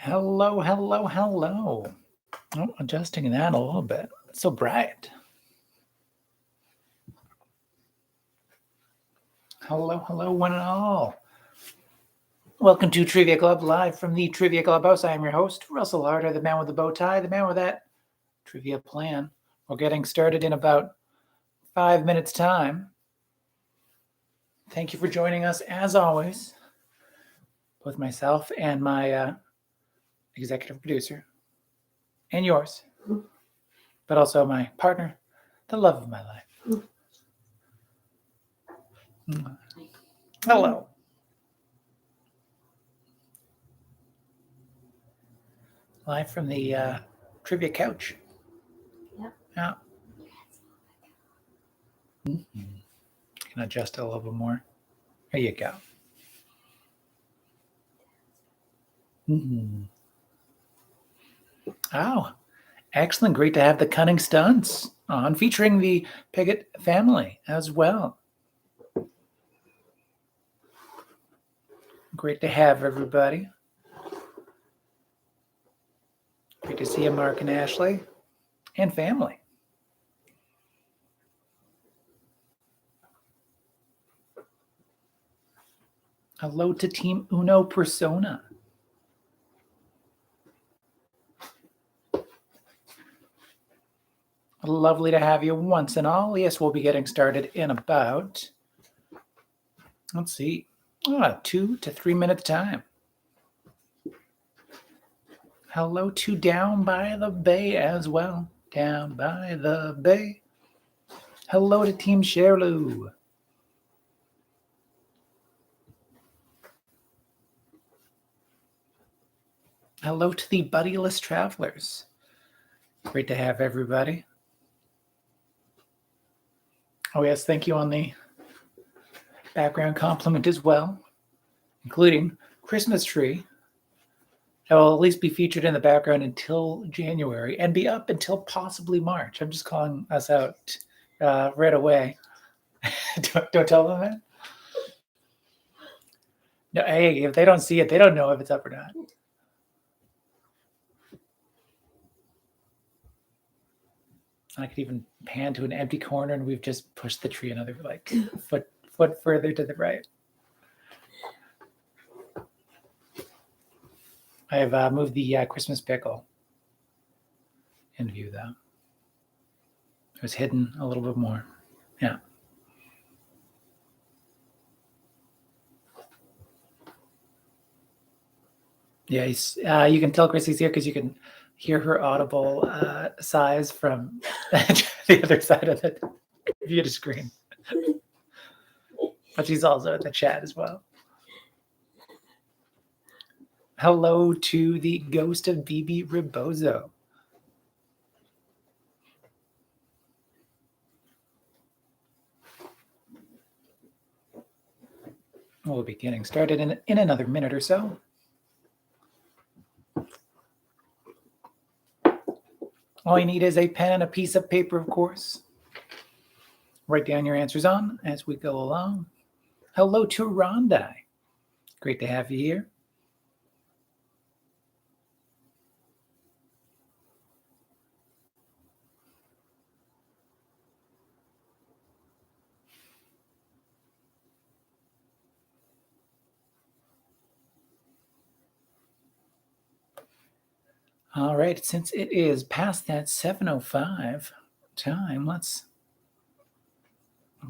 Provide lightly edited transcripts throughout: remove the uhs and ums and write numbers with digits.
Hello, hello, hello. Oh, adjusting that a little bit. It's so bright. Hello, hello, one and all. Welcome to Trivia Club, live from the Trivia Clubhouse. I am your host, Russel Harder, the man with the bow tie, the man with that trivia plan. We're getting started in about 5 minutes' time. Thank you for joining us, as always, both myself and my executive producer, and yours, but also my partner, the love of my life. Hello. Live from the trivia couch. Yep. Yeah. Mm-hmm. Can adjust it a little bit more. There you go. Mm-hmm. Oh, excellent. Great to have the Cunning Stunts on, featuring the Piggott family as well. Great to have everybody. Great to see you, Mark and Ashley, and family. Hello to Team Uno Persona. Lovely to have you once and all. Yes, we'll be getting started in about, let's see, 2 to 3 minutes time. Hello to Down by the Bay as well. Down by the Bay. Hello to Team Sherloo. Hello to the Buddyless Travelers. Great to have everybody. Oh yes, thank you on the background compliment as well, including Christmas tree. That will at least be featured in the background until January and be up until possibly March. I'm just calling us out right away. don't tell them that. No, hey, if they don't see it, they don't know if it's up or not. I could even pan to an empty corner and we've just pushed the tree another foot further to the right. I have moved the Christmas pickle in view, though. It was hidden a little bit more. Yeah. Yeah, you can tell Chrissy's here because you can hear her audible sighs from the other side of the computer screen. But she's also in the chat as well. Hello to the ghost of BB Rebozo. We'll be getting started in another minute or so. All you need is a pen and a piece of paper, of course. Write down your answers on as we go along. Hello to Rondai. Great to have you here. All right, since it is past that 7:05 time, let's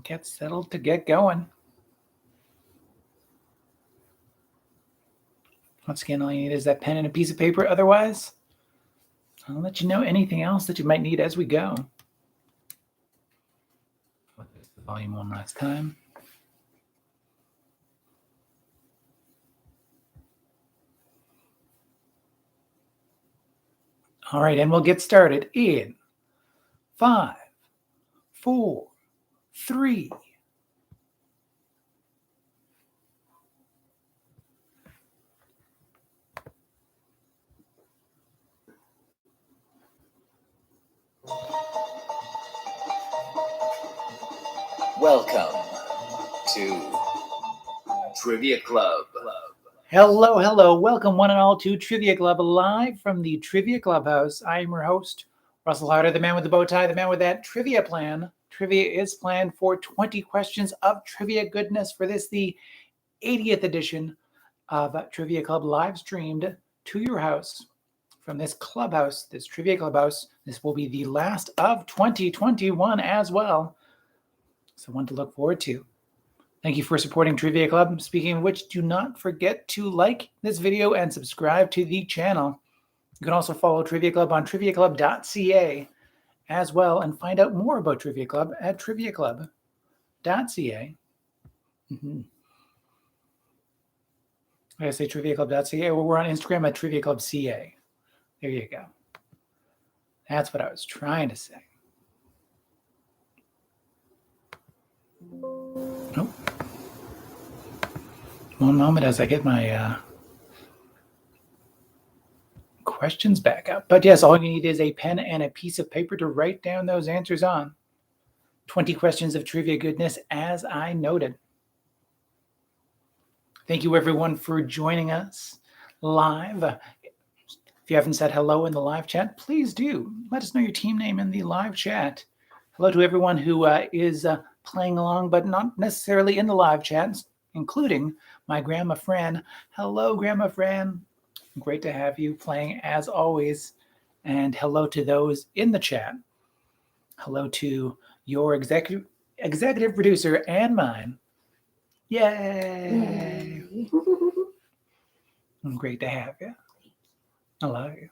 get settled to get going. Once again, all you need is that pen and a piece of paper. Otherwise, I'll let you know anything else that you might need as we go. The volume one last time. All right, and we'll get started in 5, 4, 3. Welcome to Trivia Club. Hello, hello. Welcome one and all to Trivia Club, live from the Trivia Clubhouse. I am your host, Russel Harder, the man with the bow tie, the man with that trivia plan. Trivia is planned for 20 questions of trivia goodness for this, the 80th edition of Trivia Club, live streamed to your house from this clubhouse, this Trivia Clubhouse. This will be the last of 2021 as well. So one to look forward to. Thank you for supporting Trivia Club. Speaking of which, do not forget to like this video and subscribe to the channel. You can also follow Trivia Club on triviaclub.ca as well and find out more about Trivia Club at triviaclub.ca. I say triviaclub.ca. Well, we're on Instagram at triviaclubca. There you go. That's what I was trying to say. Oh. One moment as I get my questions back up. But yes, all you need is a pen and a piece of paper to write down those answers on. 20 questions of trivia goodness, as I noted. Thank you, everyone, for joining us live. If you haven't said hello in the live chat, please do. Let us know your team name in the live chat. Hello to everyone who is playing along, but not necessarily in the live chats, including my Grandma Fran. Hello, Grandma Fran. Great to have you playing as always. And hello to those in the chat. Hello to your executive producer and mine. Yay! Great to have you. I love you.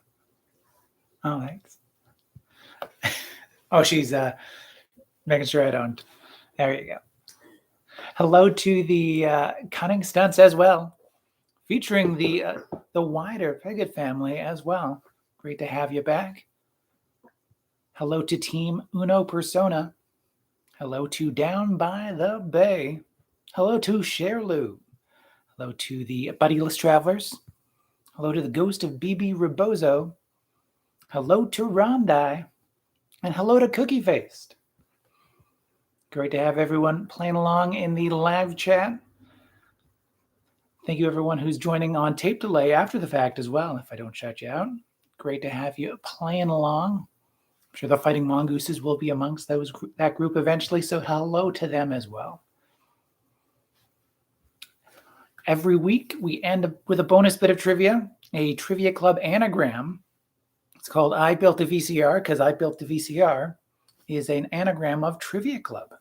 Oh, thanks. Oh, she's making sure I don't. There you go. Hello to the Cunning Stunts as well, featuring the wider Peggott family as well. Great to have you back. Hello to Team Uno Persona. Hello to Down by the Bay. Hello to Sherloo. Hello to the Buddyless Travelers. Hello to the Ghost of BB Rebozo. Hello to Rondai. And hello to Cookie Faced. Great to have everyone playing along in the live chat. Thank you, everyone who's joining on tape delay after the fact as well, if I don't shut you out. Great to have you playing along. I'm sure the Fighting Mongooses will be amongst that group eventually, so hello to them as well. Every week, we end with a bonus bit of trivia, a Trivia Club anagram. It's called I Built a VCR, because I Built the VCR is an anagram of Trivia Club.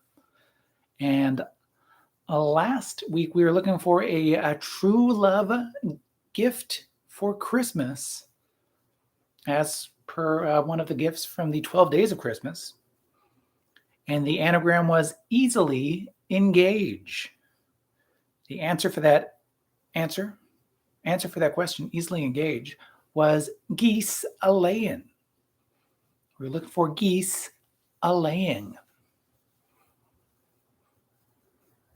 And last week, we were looking for a true love gift for Christmas, as per one of the gifts from the 12 Days of Christmas. And the anagram was easily engage. The answer for that question, easily engage, was geese a-laying. We're looking for geese a-laying.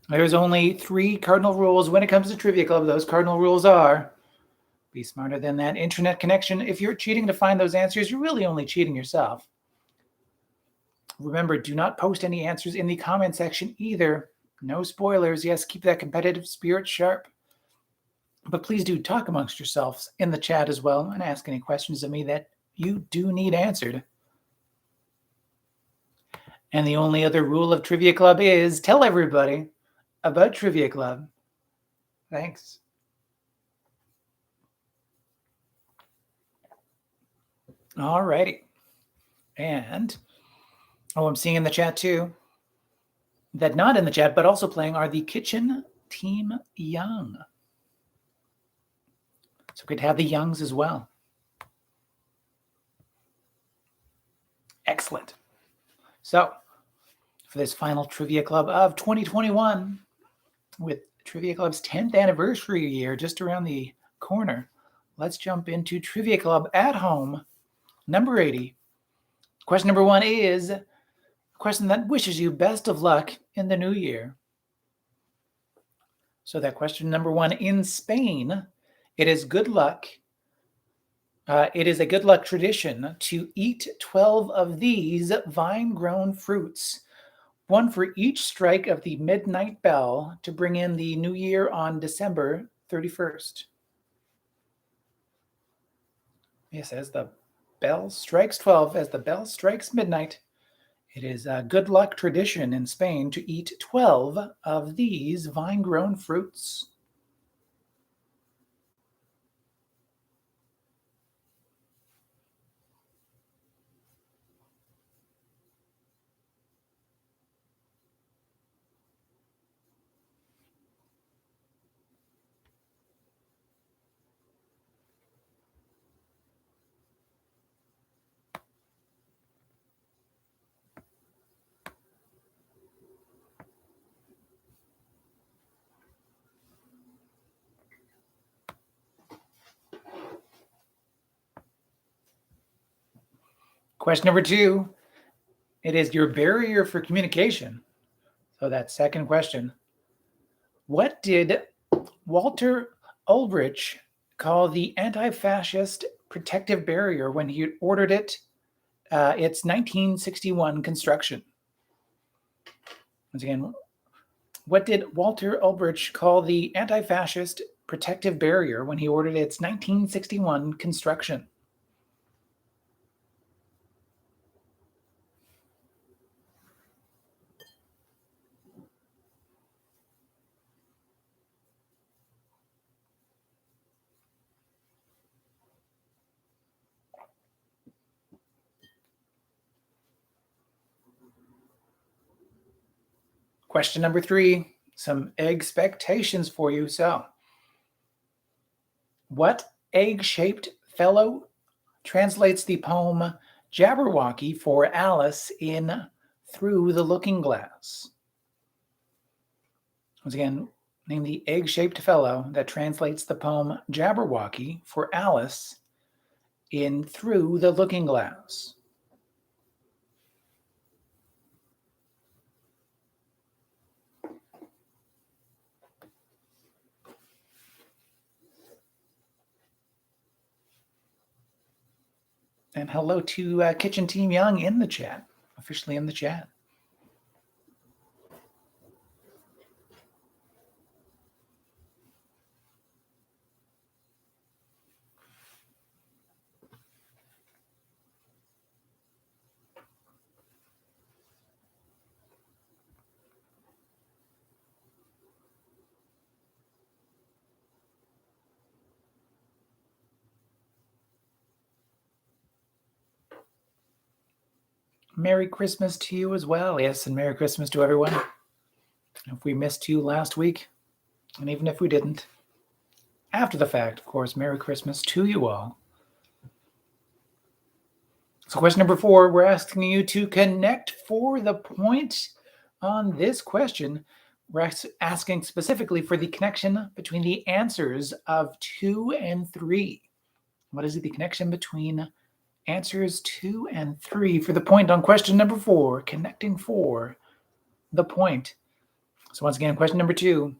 There's only 3 cardinal rules when it comes to Trivia Club. Those cardinal rules are: be smarter than that internet connection. If you're cheating to find those answers, you're really only cheating yourself. Remember, do not post any answers in the comment section either. No spoilers. Yes, keep that competitive spirit sharp. But please do talk amongst yourselves in the chat as well and ask any questions of me that you do need answered. And the only other rule of Trivia Club is tell everybody about Trivia Club. Thanks. All righty. And, I'm seeing in the chat too, that not in the chat, but also playing are the Kitchen Team Young. So good to have the Youngs as well. Excellent. So, for this final Trivia Club of 2021, with Trivia Club's 10th anniversary year just around the corner, let's jump into Trivia Club at home, number 80. Question number 1 is a question that wishes you best of luck in the new year. So that question number 1, in Spain, it is good luck. It is a good luck tradition to eat 12 of these vine-grown fruits, one for each strike of the midnight bell, to bring in the new year on December 31st. Yes, as the bell strikes 12, as the bell strikes midnight, it is a good luck tradition in Spain to eat 12 of these vine-grown fruits. Question number 2. It is your barrier for communication. So that second question. What did Walter Ulbricht call the anti-fascist protective barrier when he ordered its 1961 construction? Once again, what did Walter Ulbricht call the anti-fascist protective barrier when he ordered its 1961 construction? Question number 3, some expectations for you. So, what egg-shaped fellow translates the poem Jabberwocky for Alice in Through the Looking Glass? Once again, name the egg-shaped fellow that translates the poem Jabberwocky for Alice in Through the Looking Glass. And hello to Kitchen Team Young in the chat, officially in the chat. Merry Christmas to you as well. Yes, and Merry Christmas to everyone. If we missed you last week, and even if we didn't, after the fact, of course, Merry Christmas to you all. So question number 4, we're asking you to connect for the point on this question. We're asking specifically for the connection between the answers of 2 and 3. What is the connection between answers 2 and 3 for the point on question number 4, connecting for the point? So once again, question number 2.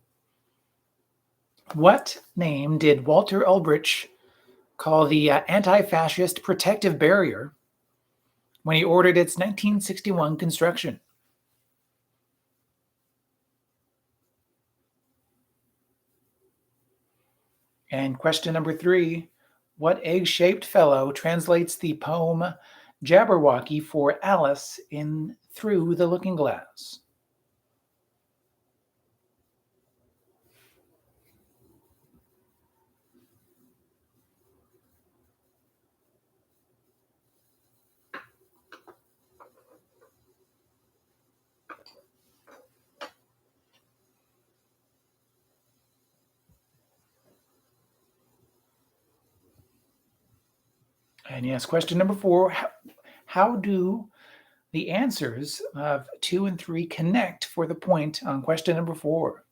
What name did Walter Ulbricht call the anti-fascist protective barrier when he ordered its 1961 construction? And question number 3, what egg-shaped fellow translates the poem Jabberwocky for Alice in Through the Looking Glass? And yes, question number 4, how do the answers of 2 and 3 connect for the point on question number 4?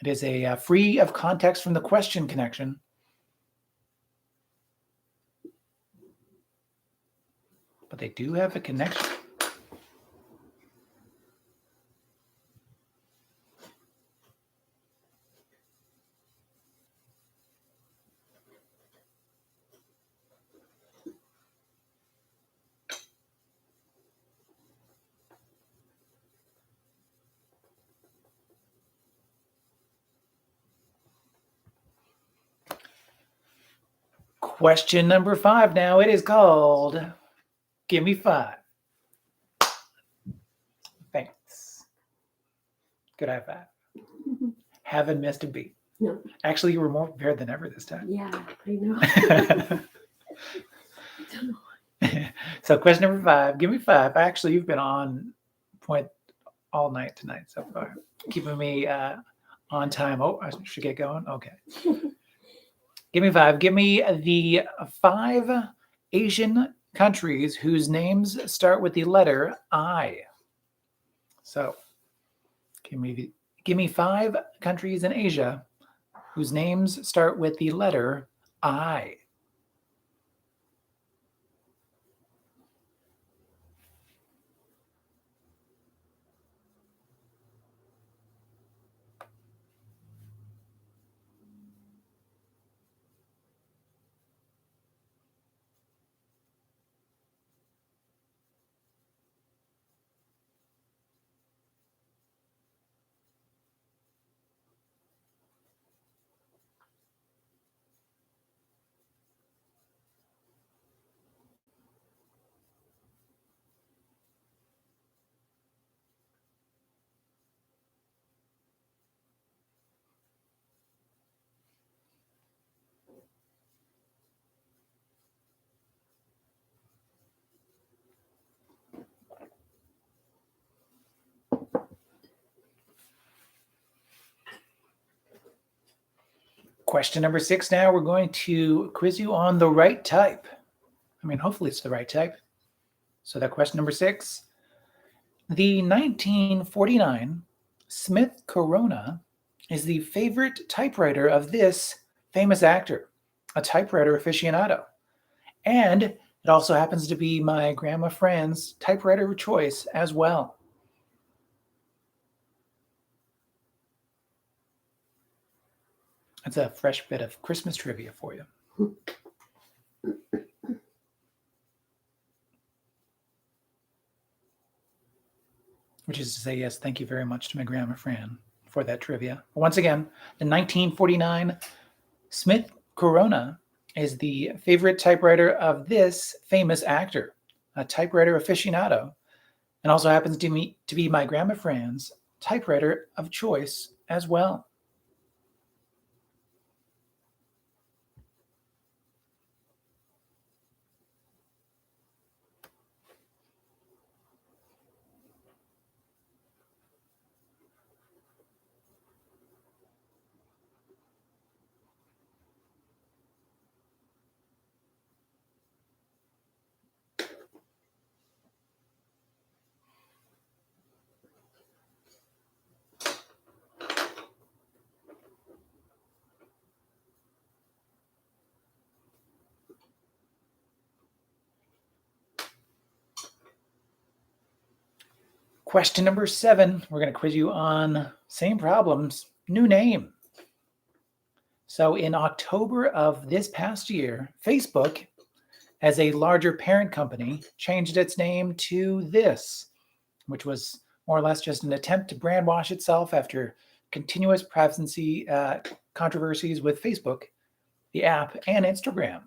It is a free of context from the question connection. But they do have a connection. Question number 5 now. It is called Give Me 5. Thanks. Good high five. Haven't missed a beat. No. Actually, you were more prepared than ever this time. Yeah, I know. I don't know. So question number 5. Give me 5. Actually, you've been on point all night tonight so far. Keeping me on time. Oh, I should get going? Okay. Give me 5. Give me the 5 Asian countries whose names start with the letter I. So, give me 5 countries in Asia whose names start with the letter I. Question number 6 now. We're going to quiz you on the right type. I mean, hopefully it's the right type. So that question number 6. The 1949 Smith Corona is the favorite typewriter of this famous actor, a typewriter aficionado. And it also happens to be my grandma Fran's typewriter of choice as well. That's a fresh bit of Christmas trivia for you. Which is to say, yes, thank you very much to my grandma Fran for that trivia. Once again, the 1949 Smith Corona is the favorite typewriter of this famous actor, a typewriter aficionado, and also happens to be my grandma Fran's typewriter of choice as well. Question number 7, we're going to quiz you on same problems, new name. So in October of this past year, Facebook, as a larger parent company, changed its name to this, which was more or less just an attempt to brand wash itself after continuous privacy controversies with Facebook, the app, and Instagram.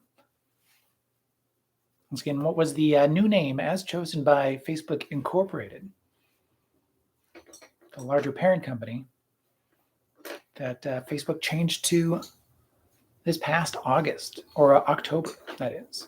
Once again, what was the new name as chosen by Facebook Incorporated, the larger parent company that Facebook changed to this past August, or October, that is?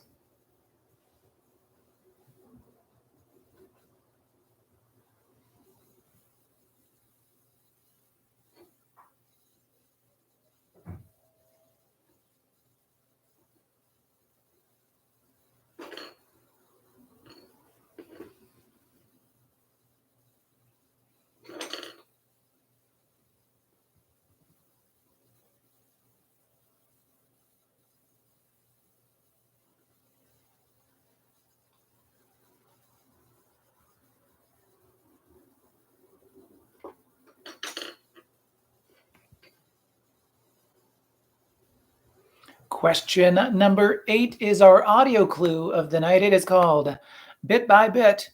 Question number 8 is our audio clue of the night. It is called Bit by Bit.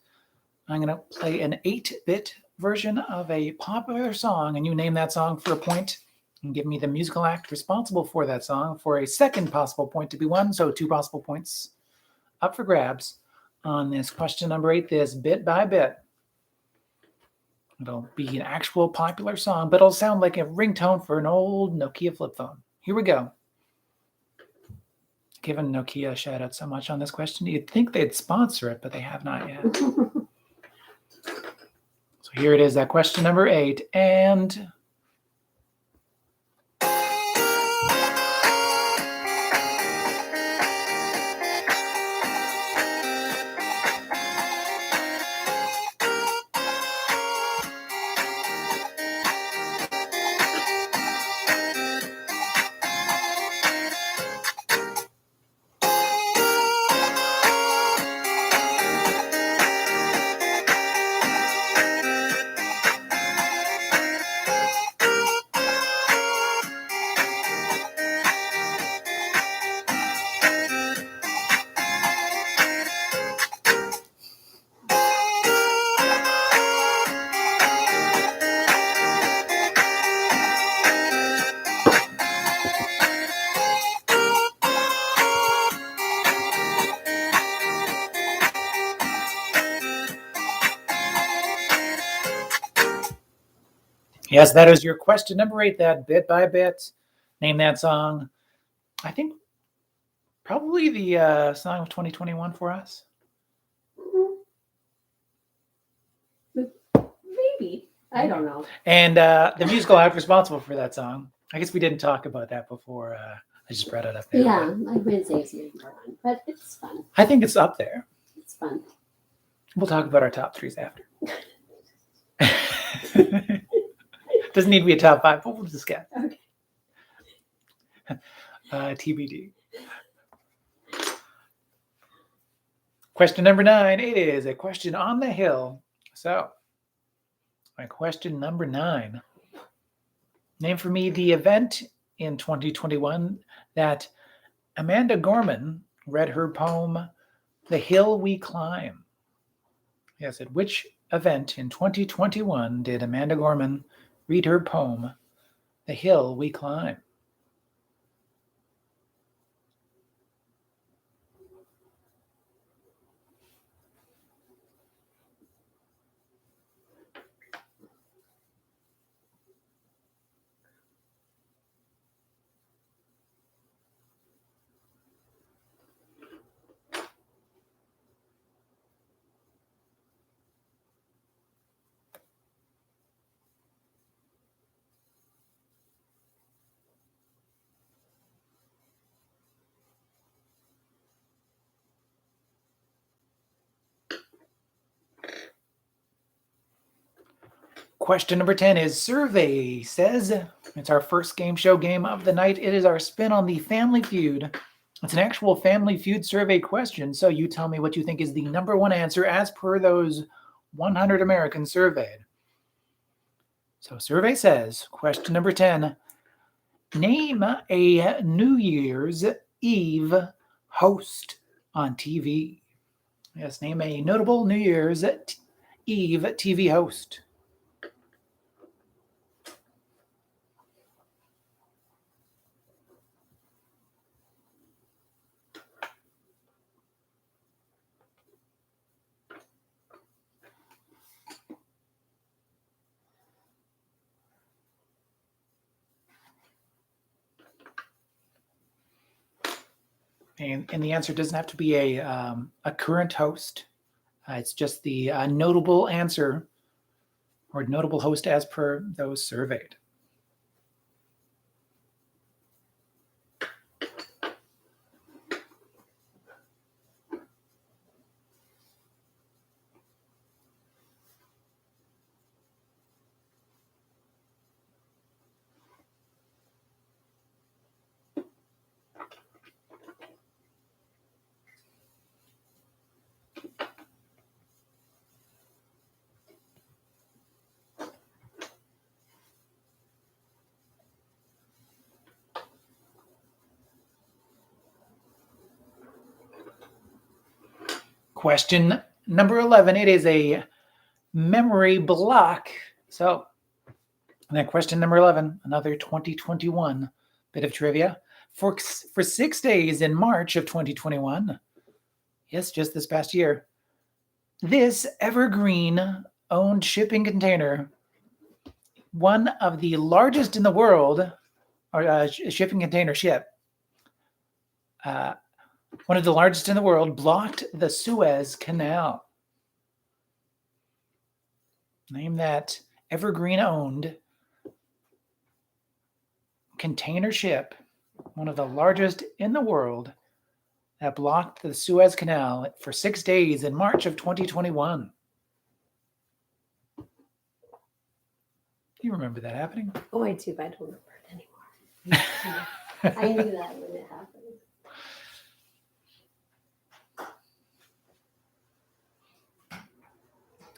I'm going to play an 8-bit version of a popular song, and you name that song for a point. and give me the musical act responsible for that song for a second possible point to be won. So 2 possible points up for grabs on this question number 8, this bit by bit. It'll be an actual popular song, but it'll sound like a ringtone for an old Nokia flip phone. Here we go. Given Nokia a shout out so much on this question, you'd think they'd sponsor it, but they have not yet. So here it is, that question number 8, and yes, that is your question number 8, that bit by bit. Name that song. I think probably the song of 2021 for us. Maybe. I don't know. And the musical act responsible for that song. I guess we didn't talk about that before. I just brought it up there. Yeah, I wouldn't say it's your number one, but it's fun. I think it's up there. It's fun. We'll talk about our top 3s after. Doesn't need to be a top 5, but we'll just get. Okay. TBD. Question number 9. It is a question on the hill. So, my question number 9. Name for me the event in 2021 that Amanda Gorman read her poem, The Hill We Climb. Yes, at which event in 2021 did Amanda Gorman read her poem, The Hill We Climb? Question number 10 is Survey Says. It's our first game show game of the night. It is our spin on the Family Feud. It's an actual Family Feud survey question, so you tell me what you think is the number 1 answer as per those 100 Americans surveyed. So Survey Says, question number 10, name a New Year's Eve host on TV. Yes, name a notable New Year's Eve TV host. And the answer doesn't have to be a current host. It's just the notable answer or notable host as per those surveyed. Question number 11. It is a memory block. So And then question number 11, another 2021 bit of trivia. For 6 days in March of 2021, yes, just this past year, this Evergreen-owned shipping container, one of the largest in the world, or shipping container ship, one of the largest in the world, blocked the Suez Canal. Name that Evergreen-owned container ship, one of the largest in the world, that blocked the Suez Canal for 6 days in March of 2021. You remember that happening? Oh, I do, but I don't remember it anymore. I knew that when it happened.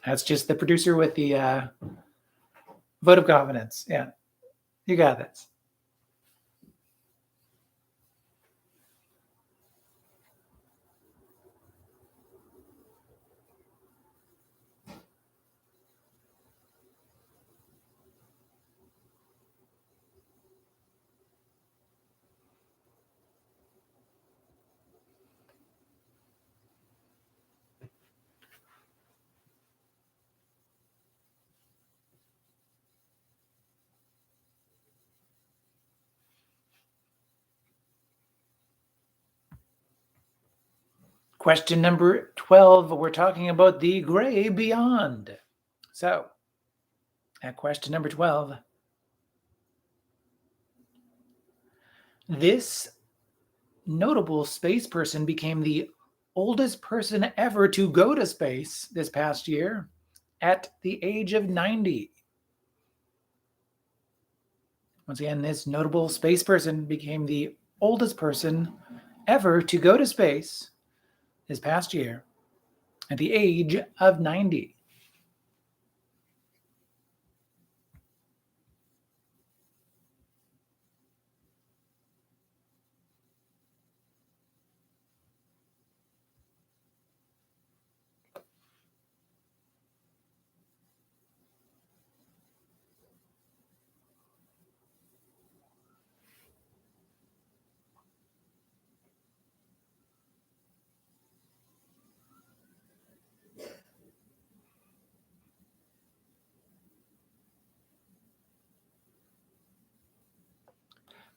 That's just the producer with the vote of confidence. Yeah, you got this. Question number 12, we're talking about the gray beyond. So, at question number 12, this notable space person became the oldest person ever to go to space this past year at the age of 90. Once again, this notable space person became the oldest person ever to go to space this past year at the age of 90.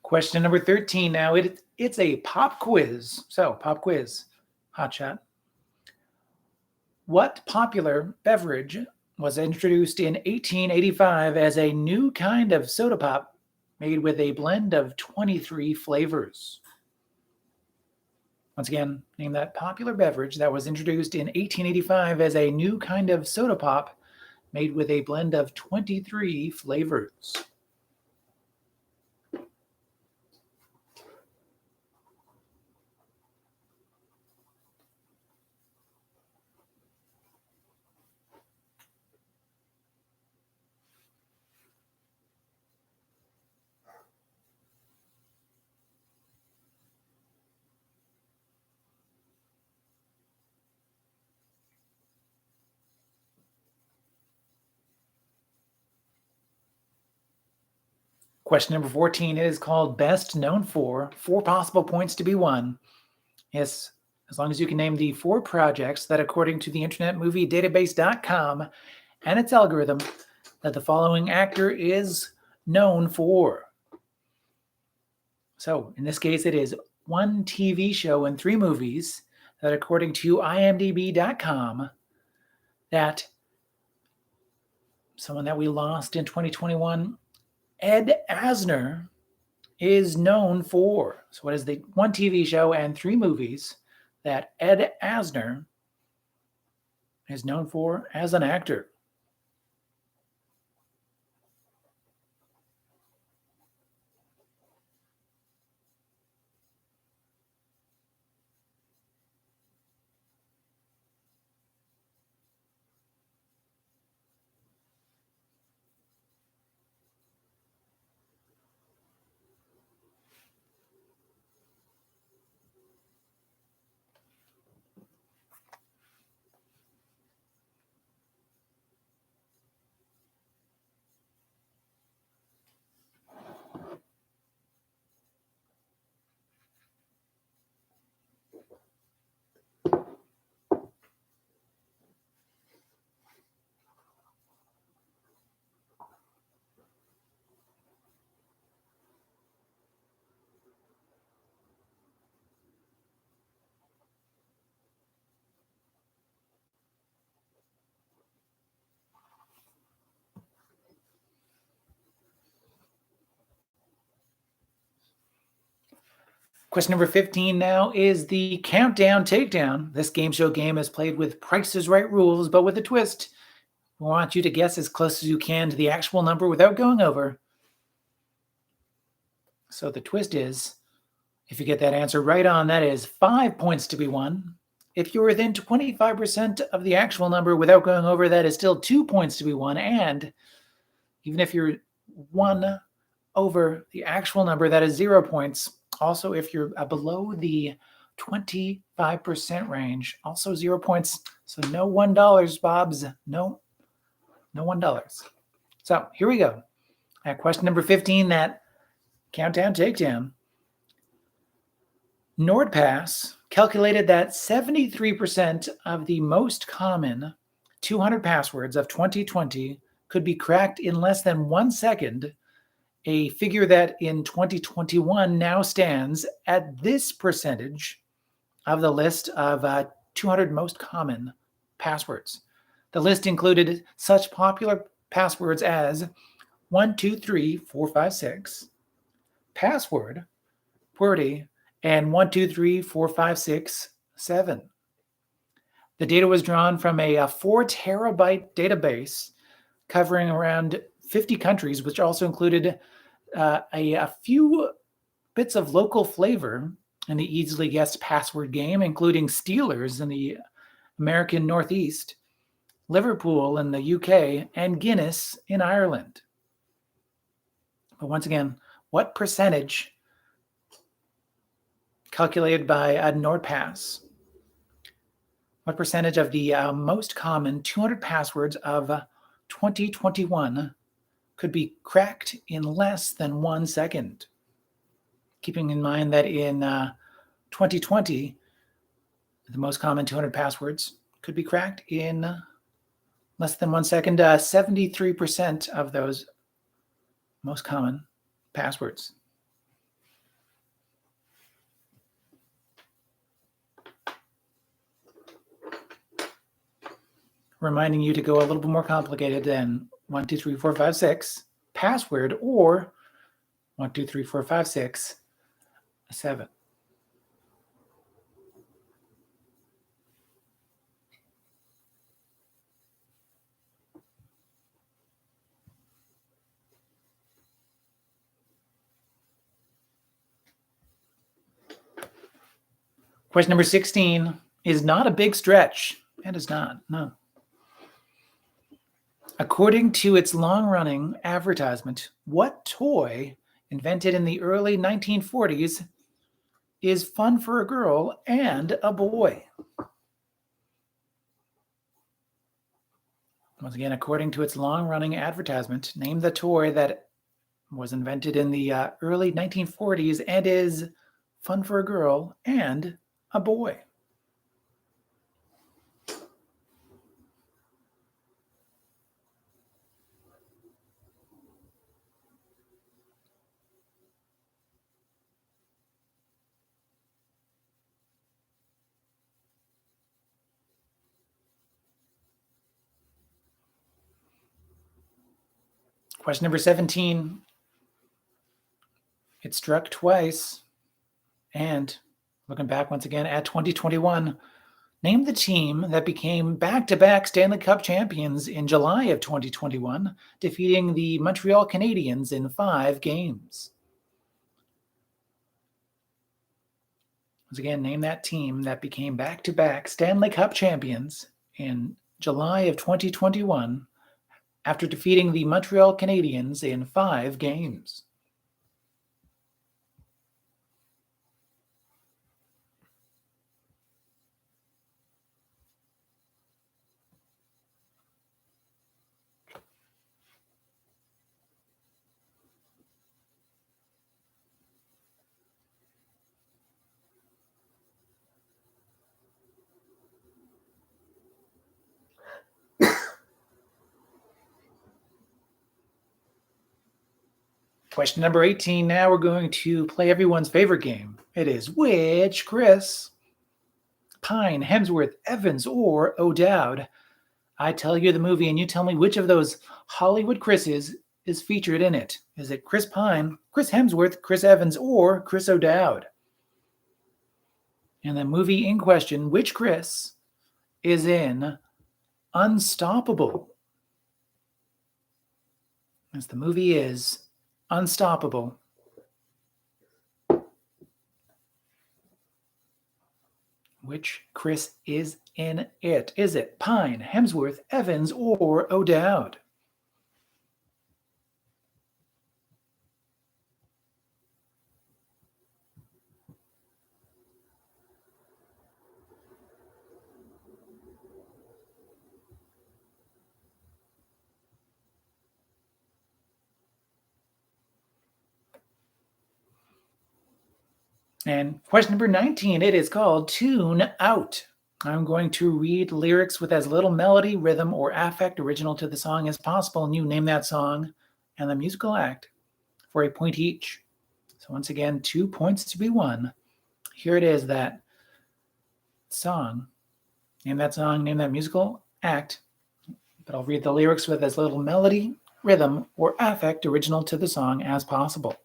Question number 13 now. It's a pop quiz. So, pop quiz, hotshot. What popular beverage was introduced in 1885 as a new kind of soda pop made with a blend of 23 flavors? Once again, name that popular beverage that was introduced in 1885 as a new kind of soda pop made with a blend of 23 flavors. Question number 14 is called Best Known For. 4 possible points to be won. Yes, as long as you can name the 4 projects that, according to the Internet Movie Database.com and its algorithm, that the following actor is known for. So, in this case, it is 1 TV show and 3 movies that, according to IMDb.com, that someone that we lost in 2021, Ed Asner, is known for. So what is the 1 TV show and 3 movies that Ed Asner is known for as an actor? Question number 15 now is the Countdown Takedown. This game show game is played with Price is Right rules, but with a twist. We want you to guess as close as you can to the actual number without going over. So the twist is, if you get that answer right on, that is 5 points to be won. If you're within 25% of the actual number without going over, that is still 2 points to be won. And even if you're 1 over the actual number, that is 0 points. Also, if you're below the 25% range, also 0 points. So no $1, Bobs. No $1. So here we go. At question number 15, that Countdown Takedown. NordPass calculated that 73% of the most common 200 passwords of 2020 could be cracked in less than 1 second, a figure that in 2021 now stands at this percentage of the list of 200 most common passwords. The list included such popular passwords as 123456, password, QWERTY, and 123456-7. The data was drawn from a 4 terabyte database covering around 50 countries, which also included a few bits of local flavor in the easily guessed password game, including Steelers in the American Northeast, Liverpool in the UK, and Guinness in Ireland. But once again, what percentage calculated by NordPass? What percentage of the most common 200 passwords of 2021 could be cracked in less than 1 second? Keeping in mind that in 2020, the most common 200 passwords could be cracked in less than 1 second. 73% of those most common passwords. Reminding you to go a little bit more complicated than 1, 2, 3, 4, 5, 6, password, or 1, 2, 3, 4, 5, 6, 7. Question number 16 is not a big stretch. It is not, no. According to its long-running advertisement, what toy invented in the early 1940s is fun for a girl and a boy? Once again, according to its long-running advertisement, name the toy that was invented in the early 1940s and is fun for a girl and a boy. Question number 17. It struck twice. And looking back once again at 2021, name the team that became back-to-back Stanley Cup champions in July of 2021, defeating the Montreal Canadiens in 5 games. Once again, name that team that became back-to-back Stanley Cup champions in July of 2021 after defeating the Montreal Canadiens in 5 games. Question number 18. Now we're going to play everyone's favorite game. It is which Chris? Pine, Hemsworth, Evans, or O'Dowd? I tell you the movie and you tell me which of those Hollywood Chris's is featured in it. Is it Chris Pine, Chris Hemsworth, Chris Evans, or Chris O'Dowd? And the movie in question, which Chris is in Unstoppable? As the movie is Unstoppable. Which Chris is in it? Is it Pine, Hemsworth, Evans, or O'Dowd? And question number 19, it is called Tune Out. I'm going to read lyrics with as little melody, rhythm, or affect original to the song as possible, and you name that song and the musical act for a point each. So once again, 2 points to be won. Here it is, that song. Name that song, name that musical act, but I'll read the lyrics with as little melody, rhythm, or affect original to the song as possible.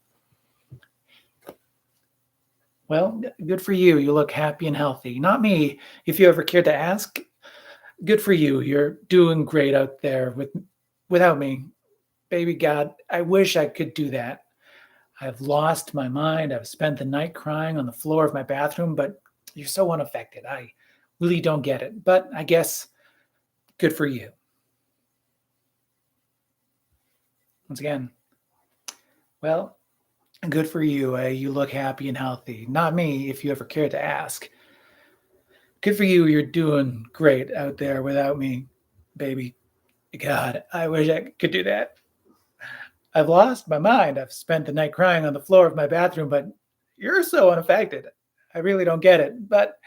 Well, good for you. You look happy and healthy. Not me. If you ever cared to ask, good for you. You're doing great out there without me. Baby God, I wish I could do that. I've lost my mind. I've spent the night crying on the floor of my bathroom, but you're so unaffected. I really don't get it. But I guess good for you. Once again, well, good for you. You look happy and healthy. Not me, if you ever cared to ask. Good for you. You're doing great out there without me, baby. God, I wish I could do that. I've lost my mind. I've spent the night crying on the floor of my bathroom, but you're so unaffected. I really don't get it, but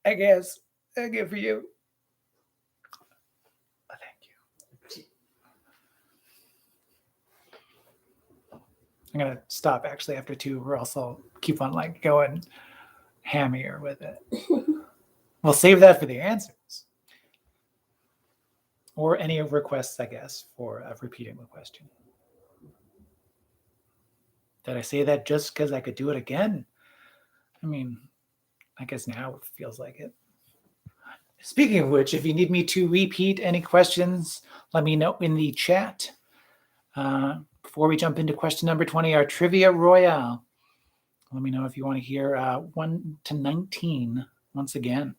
I guess good for you. Thank you. I'm going to stop actually after 2, or else I'll keep on like going hammier with it. We'll save that for the answers. Or any requests, I guess, for repeating the question. Did I say that just because I could do it again? I mean, I guess now it feels like it. Speaking of which, if you need me to repeat any questions, let me know in the chat. Before we jump into question number 20, our Trivia Royale. Let me know if you want to hear 1 to 19 once again.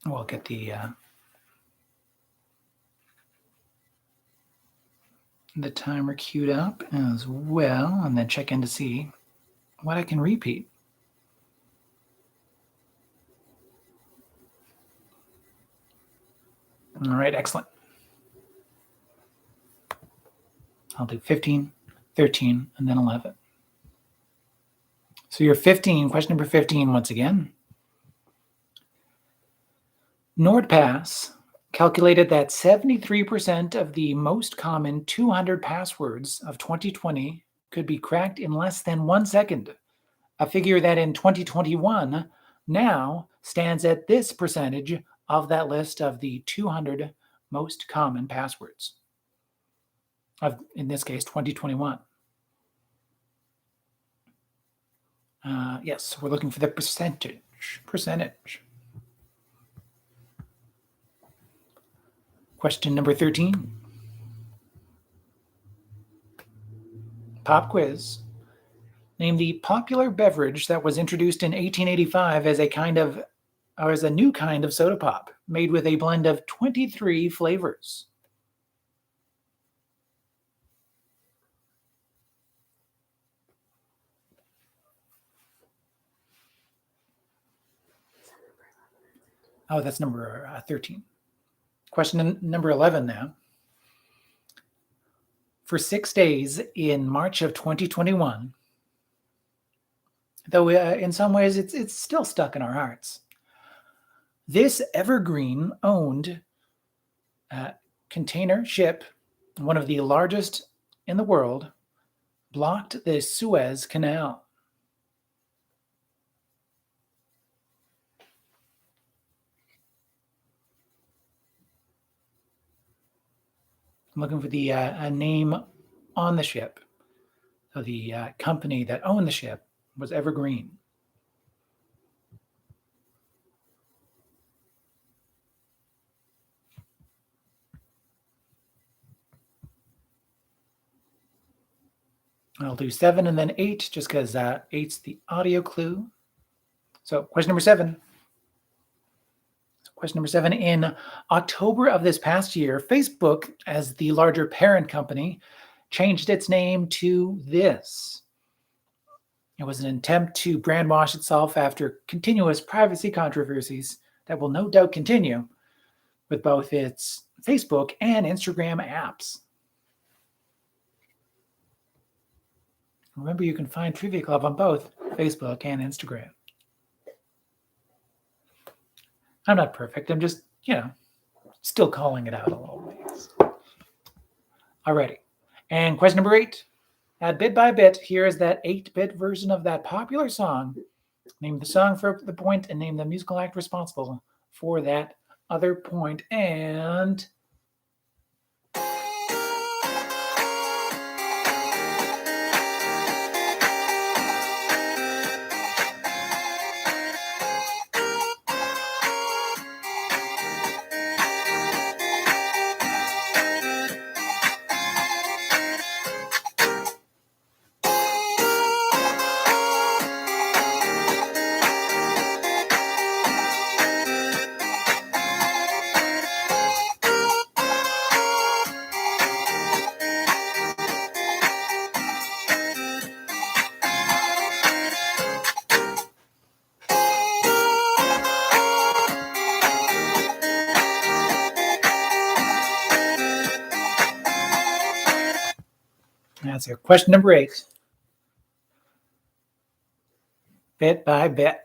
We'll get the timer queued up as well, and then check in to see what I can repeat. All right, excellent. I'll do 15, 13, and then 11. So your 15, question number 15 once again. NordPass calculated that 73% of the most common 200 passwords of 2020 could be cracked in less than 1 second, a figure that in 2021 now stands at this percentage of that list of the 200 most common passwords of, in this case, 2021. Yes, we're looking for the percentage. Question number 13. Pop quiz. Name the popular beverage that was introduced in 1885 as a new kind of soda pop made with a blend of 23 flavors. Oh, that's number 13. Question number 11 now. For 6 days in March of 2021, though in some ways it's still stuck in our hearts, this evergreen-owned container ship, one of the largest in the world, blocked the Suez Canal. I'm looking for the a name on the ship. So the company that owned the ship was Evergreen. I'll do 7 and then 8 just because 8's the audio clue. So question number 7. Question number 7. In October of this past year, Facebook, as the larger parent company, changed its name to this. It was an attempt to brandwash itself after continuous privacy controversies that will no doubt continue with both its Facebook and Instagram apps. Remember, you can find Trivia Club on both Facebook and Instagram. I'm not perfect. I'm just, still calling it out a little ways. Alrighty. And question number 8. At bit by bit, here is that 8-bit version of that popular song. Name the song for the point and name the musical act responsible for that other point. And that's it. Question number 8. Bit by bit.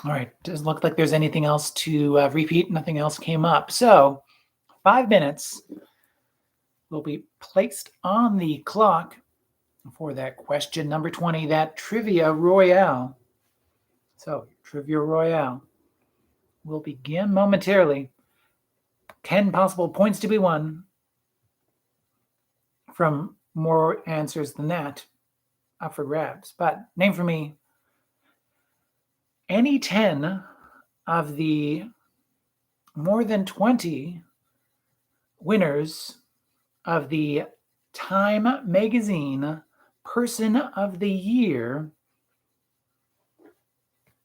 All right. Doesn't look like there's anything else to repeat. Nothing else came up. So 5 minutes will be placed on the clock for that question number 20, that Trivia Royale. So Trivia Royale will begin momentarily. 10 possible points to be won from more answers than that up for grabs. But name for me any 10 of the more than 20 winners of the Time Magazine Person of the Year.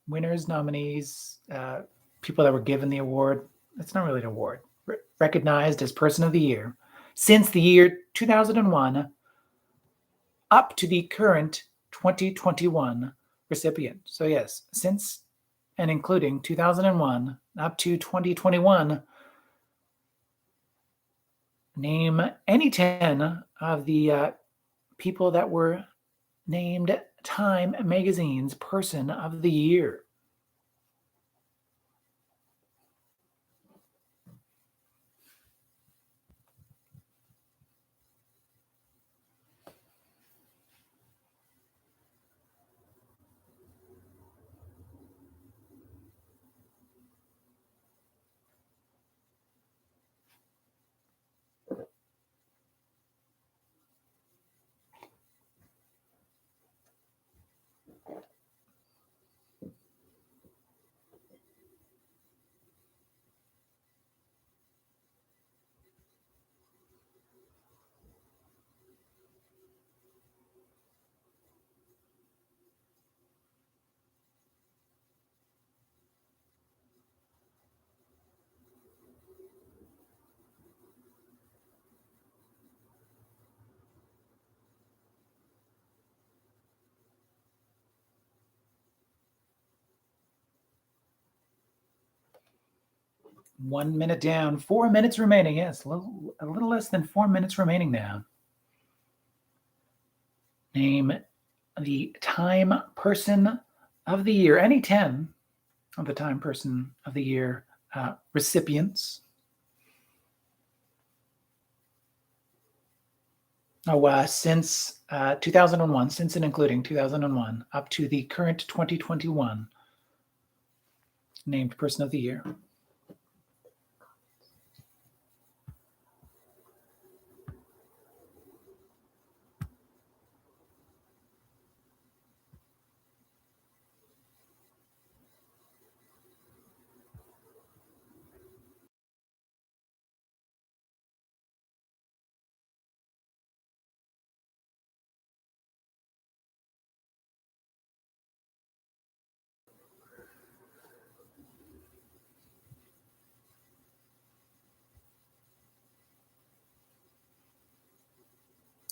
Winners, nominees, people that were given the award. It's not really an award. Recognized as Person of the Year since the year 2001 up to the current 2021 recipient. So yes, since and including 2001 up to 2021, name any 10 of the people that were named Time Magazine's Person of the Year. One minute down, 4 minutes remaining. Yes, a little less than 4 minutes remaining now. Name the Time Person of the Year. Any 10 of the Time Person of the Year recipients. Since 2001, since and including 2001, up to the current 2021 named Person of the Year.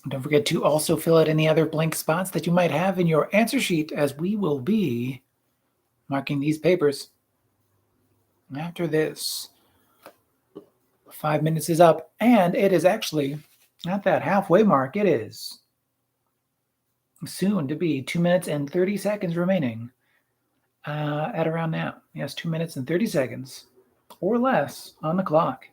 Don't forget to also fill out any other blank spots that you might have in your answer sheet, as we will be marking these papers after this. 5 minutes is up, and it is actually at that halfway mark. It is soon to be 2 minutes and 30 seconds remaining at around now. Yes, 2 minutes and 30 seconds or less on the clock.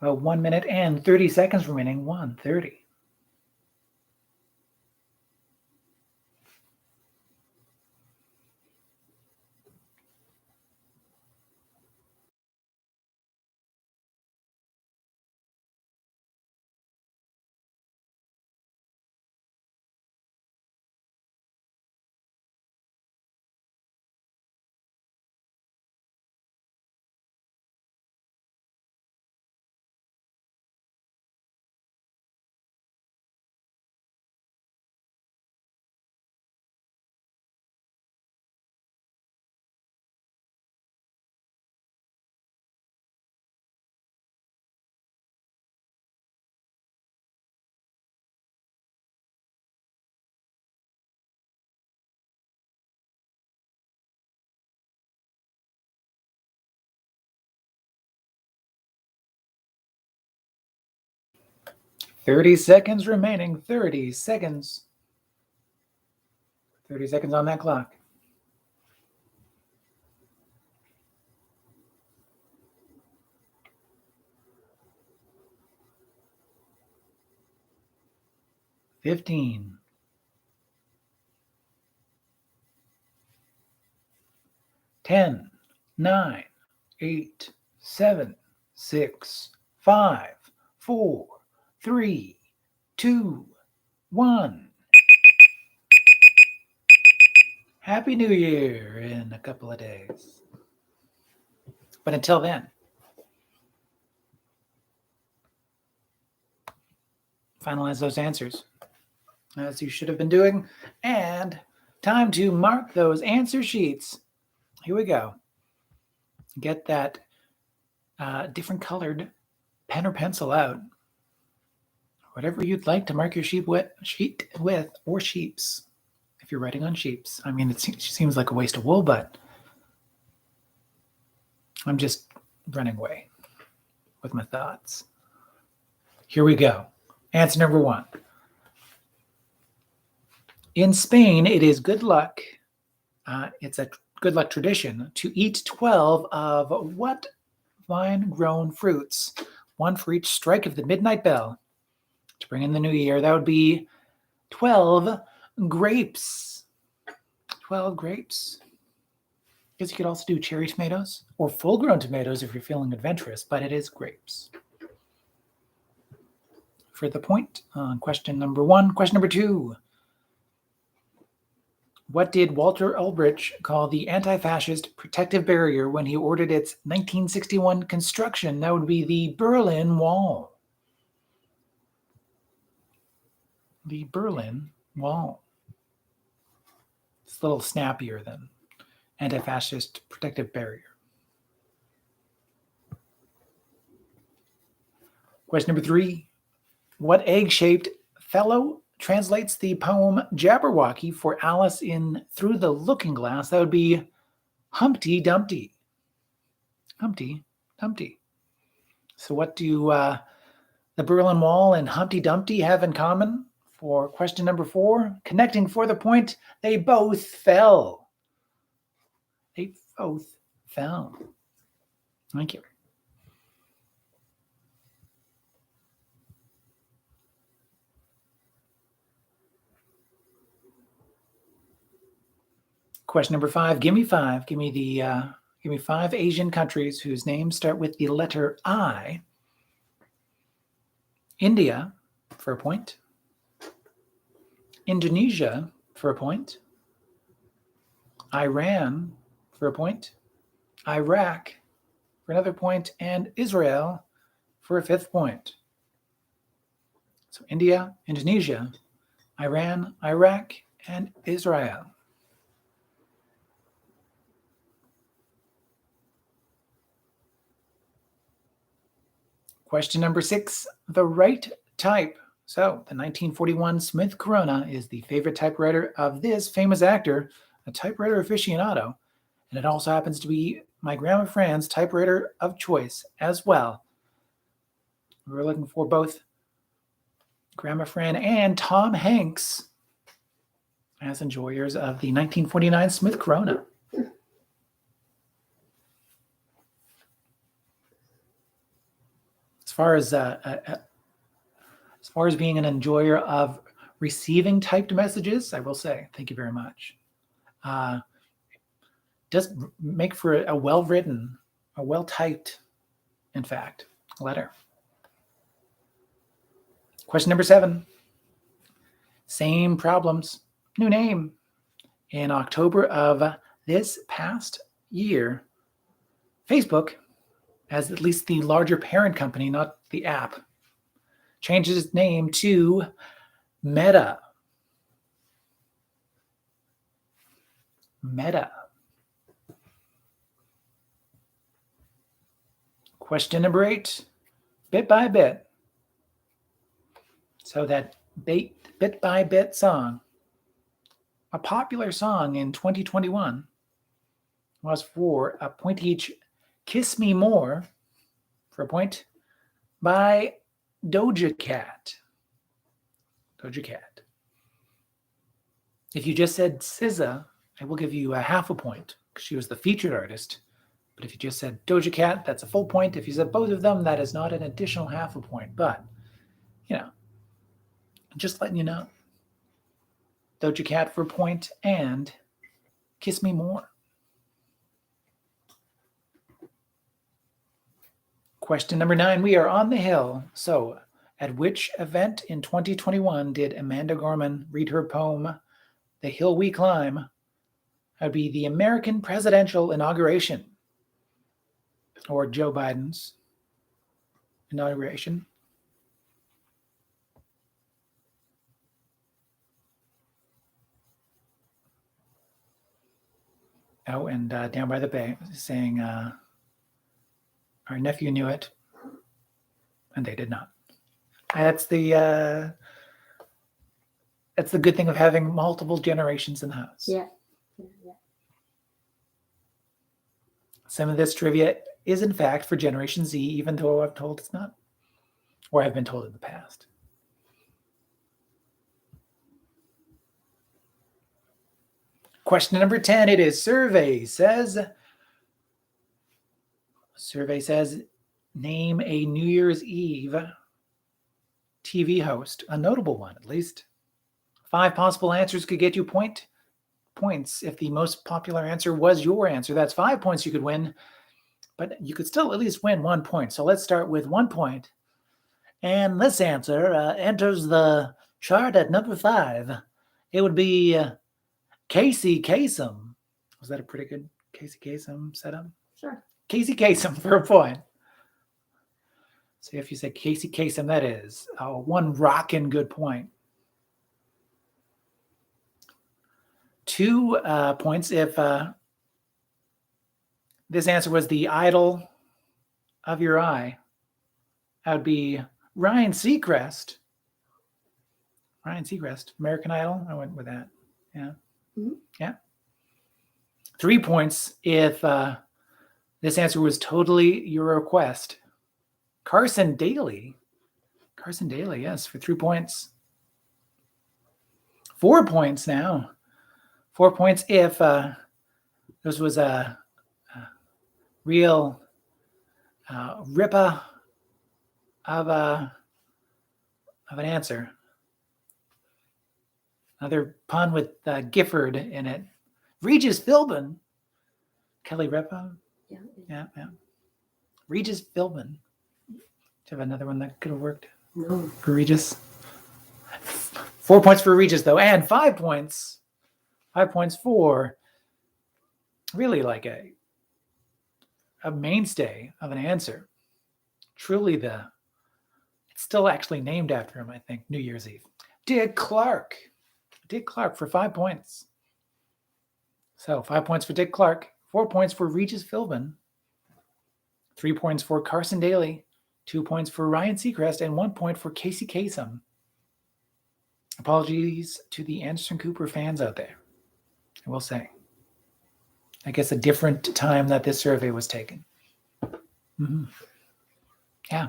About 1 minute and 30 seconds remaining. 1:30. Thirty seconds remaining. 30 seconds. 30 seconds on that clock. $15. 10, 9, 8, 7, 6, 5, 4, 3, 2, 1. Happy New Year in a couple of days. But until then, finalize those answers as you should have been doing. And time to mark those answer sheets. Here we go. Get that different colored pen or pencil out. Whatever you'd like to mark your sheet with, or sheeps. If you're writing on sheeps. I mean, it seems like a waste of wool, but I'm just running away with my thoughts. Here we go. Answer number 1. In Spain, it is good luck. It's a good luck tradition to eat 12 of what vine-grown fruits? 1 for each strike of the midnight bell to bring in the new year. That would be 12 grapes. 12 grapes. Because you could also do cherry tomatoes or full-grown tomatoes if you're feeling adventurous, but it is grapes. For the point on question number 1. Question number 2. What did Walter Ulbricht call the anti-fascist protective barrier when he ordered its 1961 construction? That would be the Berlin Wall. The Berlin Wall. It's a little snappier than anti-fascist protective barrier. Question number 3. What egg-shaped fellow translates the poem Jabberwocky for Alice in Through the Looking Glass? That would be Humpty Dumpty. Humpty Dumpty. So what do the Berlin Wall and Humpty Dumpty have in common? For question number 4, connecting for the point, they both fell. They both fell. Thank you. Question number 5. Give me 5. Give me 5 Asian countries whose names start with the letter I. India for a point. Indonesia for a point. Iran for a point. Iraq for another point, and Israel for a 5th point. So India, Indonesia, Iran, Iraq, and Israel. Question number 6, the right type. So the 1941 Smith Corona is the favorite typewriter of this famous actor, a typewriter aficionado, and it also happens to be my Grandma Fran's typewriter of choice as well. We're looking for both Grandma Fran and Tom Hanks as enjoyers of the 1949 Smith Corona. As far as being an enjoyer of receiving typed messages, I will say thank you very much. Does make for a well-written, a well-typed, in fact, letter. Question number 7. Same problems. New name. In October of this past year, Facebook, as at least the larger parent company, not the app, changes its name to Meta. Meta. Question number 8. Bit by bit. So that bit by bit song, a popular song in 2021, was for a point each. Kiss Me More for a point by Doja Cat. Doja Cat. If you just said SZA, I will give you a half a point because she was the featured artist. But if you just said Doja Cat, that's a full point. If you said both of them, that is not an additional half a point. But, you know, just letting you know. Doja Cat for a point and Kiss Me More. Question number 9. We are on the hill. So, at which event in 2021 did Amanda Gorman read her poem, The Hill We Climb? That would be the American presidential inauguration, or Joe Biden's inauguration. Oh, and down by the bay, saying our nephew knew it, and they did not. That's the good thing of having multiple generations in the house. Yeah. Some of this trivia is, in fact, for Generation Z, even though I'm told it's not, or I've been told in the past. Question number 10. It is Survey Says, name a New Year's Eve TV host, a notable one at least. 5 possible answers could get you points. If the most popular answer was your answer, that's 5 points you could win, but you could still at least win 1 point. So let's start with 1 point. And this answer enters the chart at number 5. It would be Casey Kasem. Was that a pretty good Casey Kasem setup? Sure. Casey Kasem for a point. So if you say Casey Kasem, that is 1 rockin' good point. 2 points if this answer was the idol of your eye. That would be Ryan Seacrest. American Idol. I went with that. Yeah. Mm-hmm. Yeah. 3 points if this answer was totally your request. Carson Daly, yes, for 3 points. 4 points now. 4 points if this was a real ripper of an answer. Another pun with Gifford in it. Regis Philbin. Kelly Ripa. Yeah. Regis Philbin. Do you have another one that could have worked? No. For Regis? 4 points for Regis, though, and 5 points. 5 points for really like a mainstay of an answer. Truly it's still actually named after him, I think, New Year's Eve. Dick Clark. Dick Clark for 5 points. So 5 points for Dick Clark, 4 points for Regis Philbin, 3 points for Carson Daly, 2 points for Ryan Seacrest, and 1 point for Casey Kasem. Apologies to the Anderson Cooper fans out there, I will say. I guess a different time that this survey was taken. Mm-hmm. Yeah.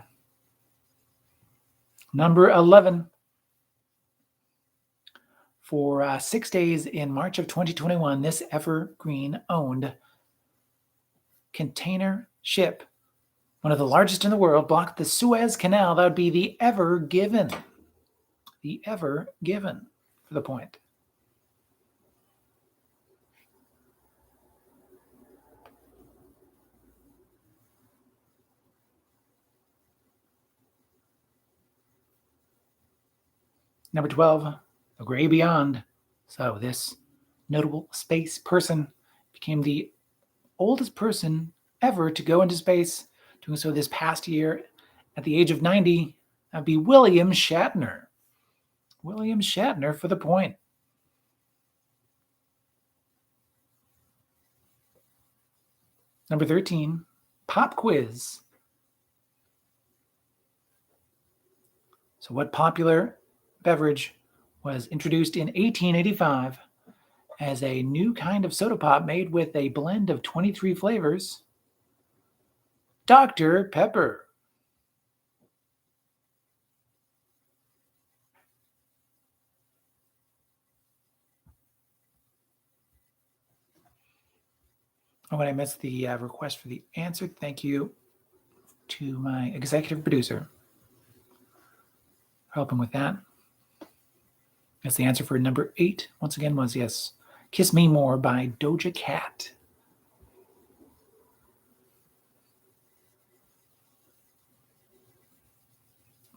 Number 11. For 6 days in March of 2021, this Evergreen-owned container ship, one of the largest in the world, blocked the Suez Canal. That would be the Ever Given. The Ever Given for the point. Number 12, The Gray Beyond. So this notable space person became the oldest person ever to go into space, doing so this past year at the age of 90. That would be William Shatner. William Shatner for the point. Number 13, Pop Quiz. So what popular beverage was introduced in 1885 as a new kind of soda pop made with a blend of 23 flavors? Dr. Pepper. Oh, and I missed the request for the answer. Thank you to my executive producer for helping with that. That's the answer for number 8. Once again was, yes, Kiss Me More by Doja Cat.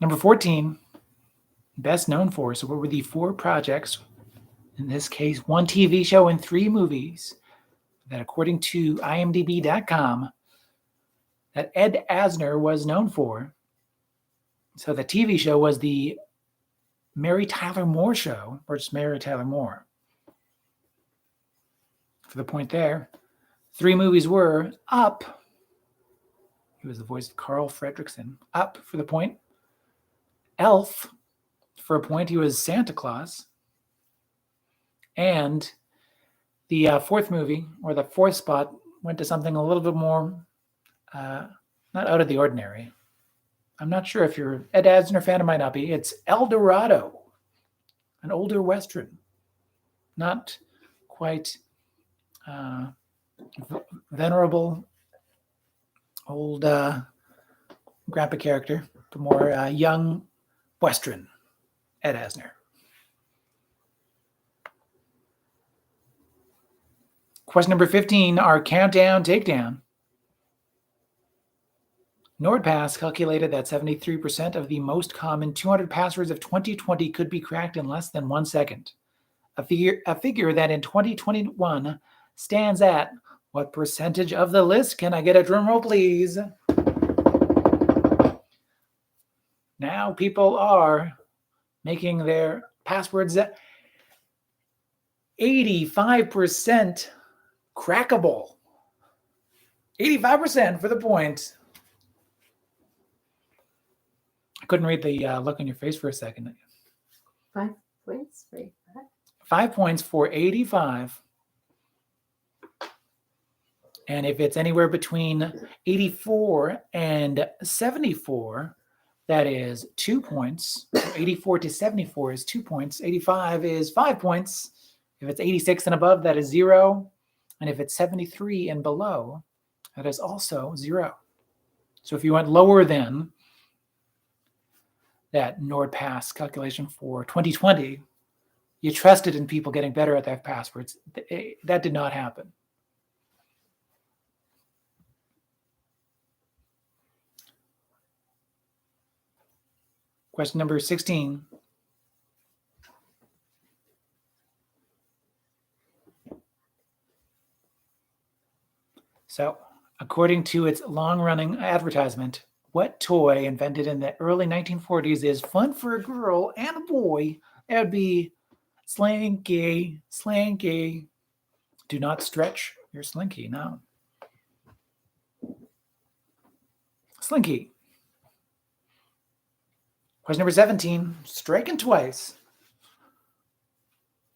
Number 14, best known for. So what were the 4 projects, in this case, 1 TV show and 3 movies, that according to IMDb.com, that Ed Asner was known for? So the TV show was the Mary Tyler Moore Show, or just Mary Tyler Moore. For the point there. 3 movies were Up. He was the voice of Carl Fredricksen. Up for the point. Elf for a point. He was Santa Claus. And the 4th movie, or the 4th spot, went to something a little bit more not out of the ordinary. I'm not sure if you're an Ed Asner fan, it might not be. It's El Dorado, an older Western. Not quite venerable old grandpa character, but more young Western Ed Asner. Question number 15, our countdown takedown. NordPass calculated that 73% of the most common 200 passwords of 2020 could be cracked in less than 1 second. A figure that in 2021 stands at what percentage of the list? Can I get a drum roll, please? Now people are making their passwords 85% crackable. 85% for the point. I couldn't read the look on your face for a second. 5 points for 85. 5 points for 85. And if it's anywhere between 84 and 74, that is 2 points. So 84 to 74 is 2 points. 85 is 5 points. If it's 86 and above, that is 0. And if it's 73 and below, that is also 0. So if you went lower than that NordPass calculation for 2020, you trusted in people getting better at their passwords. That did not happen. Question number 16. So, according to its long-running advertisement, what toy invented in the early 1940s is fun for a girl and a boy? That would be Slinky. Slinky. Do not stretch your Slinky, no. Slinky. Question number 17, striking twice.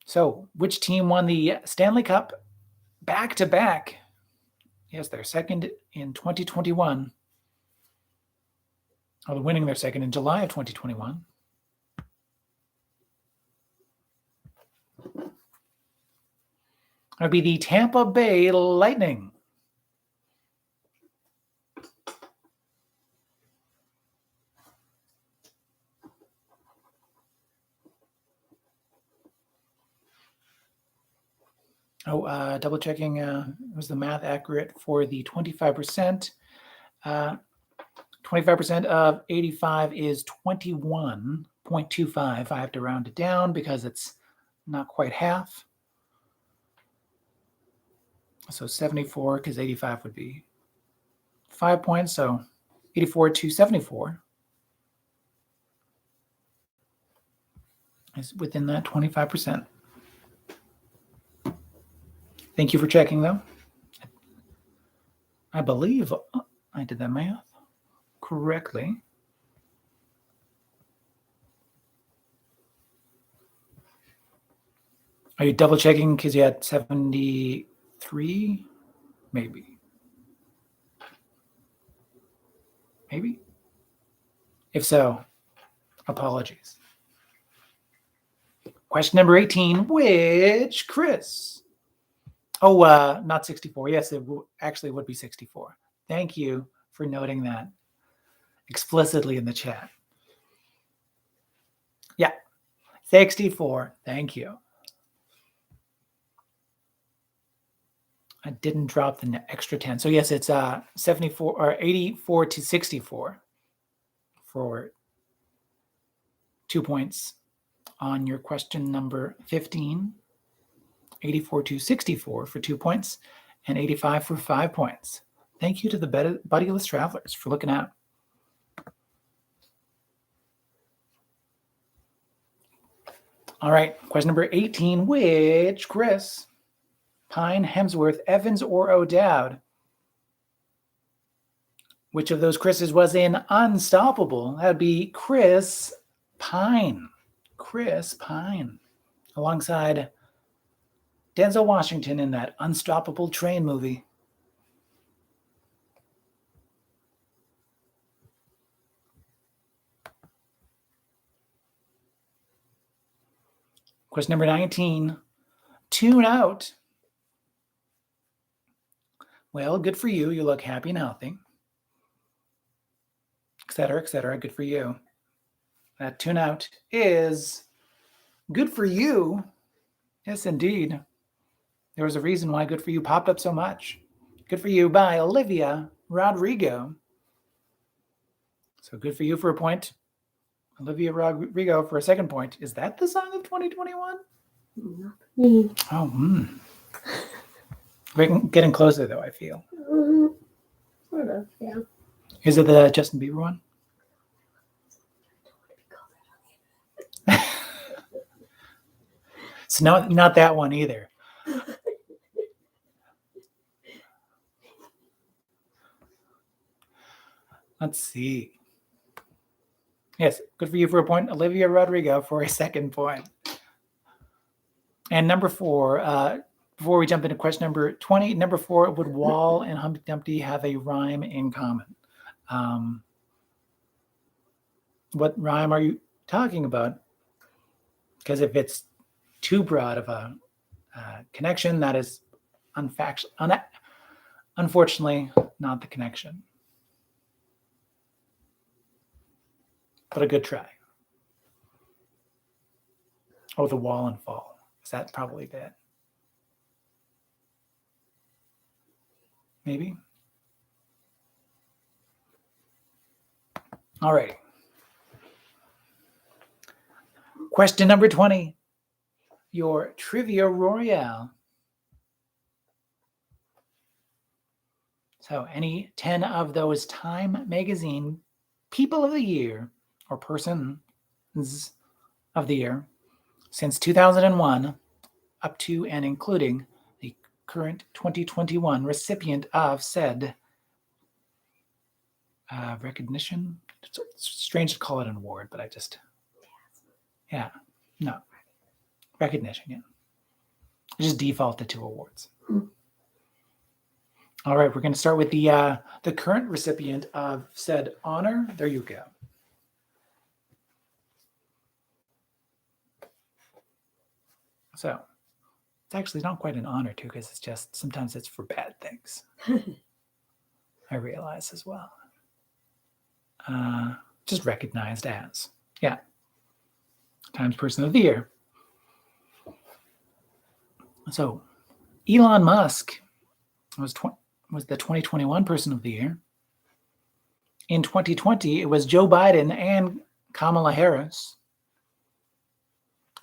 So, which team won the Stanley Cup back-to-back? Yes, they're second in 2021. Oh, they're winning their second in July of 2021. That would be the Tampa Bay Lightning. Oh, double checking, was the math accurate for the 25%? 25% of 85 is 21.25. I have to round it down because it's not quite half. So 74, because 85 would be 5 points. So 84 to 74 is within that 25%. Thank you for checking, though. I believe I did that math correctly. Are you double checking because you had 73? Maybe. Maybe? If so, apologies. Question number 18, which Chris? Oh, not 64. Yes, it actually would be 64. Thank you for noting that explicitly in the chat. Yeah, 64. Thank you. I didn't drop the extra 10. So yes, it's 74 or 84 to 64 for 2 points on your question number 15. 84 to 64 for 2 points, and 85 for 5 points. Thank you to the Buddyless Travelers for looking out. All right, question number 18, which Chris? Pine, Hemsworth, Evans, or O'Dowd? Which of those Chris's was in Unstoppable? That would be Chris Pine. Chris Pine, alongside Denzel Washington in that Unstoppable train movie. Question number 19, tune out. Well, good for you. You look happy and healthy, et cetera, et cetera. Good for you. That tune out is good for you. Yes, indeed. There was a reason why Good For You popped up so much. Good for You by Olivia Rodrigo. So good for you for a point. Olivia Rodrigo for a second point. Is that the song of 2021? Not me. Oh, We're getting closer, though, I feel. Sort of, yeah. Is it the Justin Bieber one? So not that one either. Let's see. Yes, good for you for a point. Olivia Rodrigo for a second point. And number 4, before we jump into question number 20, number 4, would Wall and Humpty Dumpty have a rhyme in common? What rhyme are you talking about? Because if it's too broad of a connection, that is unfortunately not the connection. but a good try. Oh, The Wall and Fall. Is that probably that? Maybe. All right. Question number 20. Your Trivia Royale. So any 10 of those Time Magazine People of the Year or Persons of the Year since 2001 up to and including the current 2021 recipient of said recognition. It's strange to call it an award, but recognition, yeah. I just defaulted to awards. All right, we're going to start with the current recipient of said honor. There you go. So it's actually not quite an honor too, because it's just sometimes it's for bad things. I realize as well. Just recognized as, yeah. Times Person of the Year. So Elon Musk was the 2021 Person of the Year. In 2020, it was Joe Biden and Kamala Harris.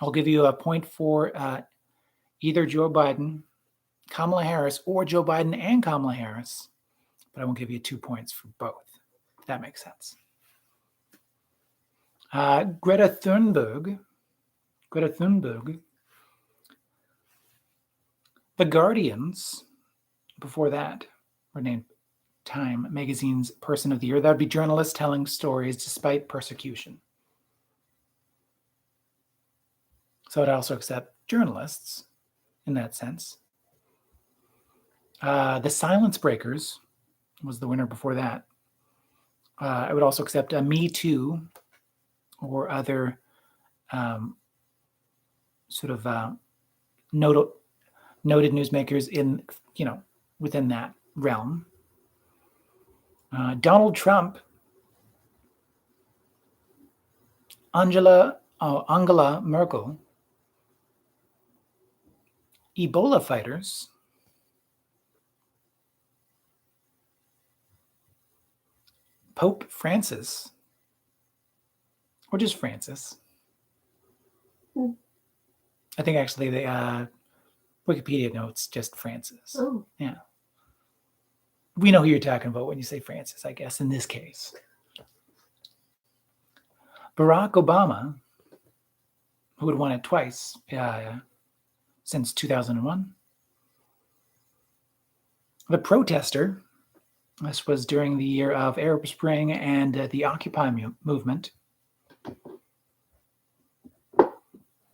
I'll give you a point for either Joe Biden, Kamala Harris, or Joe Biden and Kamala Harris, but I won't give you 2 points for both, if that makes sense. Greta Thunberg, The Guardians, before that, were named Time Magazine's Person of the Year. That would be journalists telling stories despite persecution. So it also accept journalists in that sense. The Silence Breakers was the winner before that. I would also accept a Me Too or other noted newsmakers in, within that realm. Donald Trump, Angela Merkel, Ebola fighters, Pope Francis, or just Francis. I think actually the Wikipedia notes just Francis. Oh. Yeah. We know who you're talking about when you say Francis, I guess, in this case. Barack Obama, who had won it twice since 2001. The Protester, this was during the year of Arab Spring and the Occupy movement.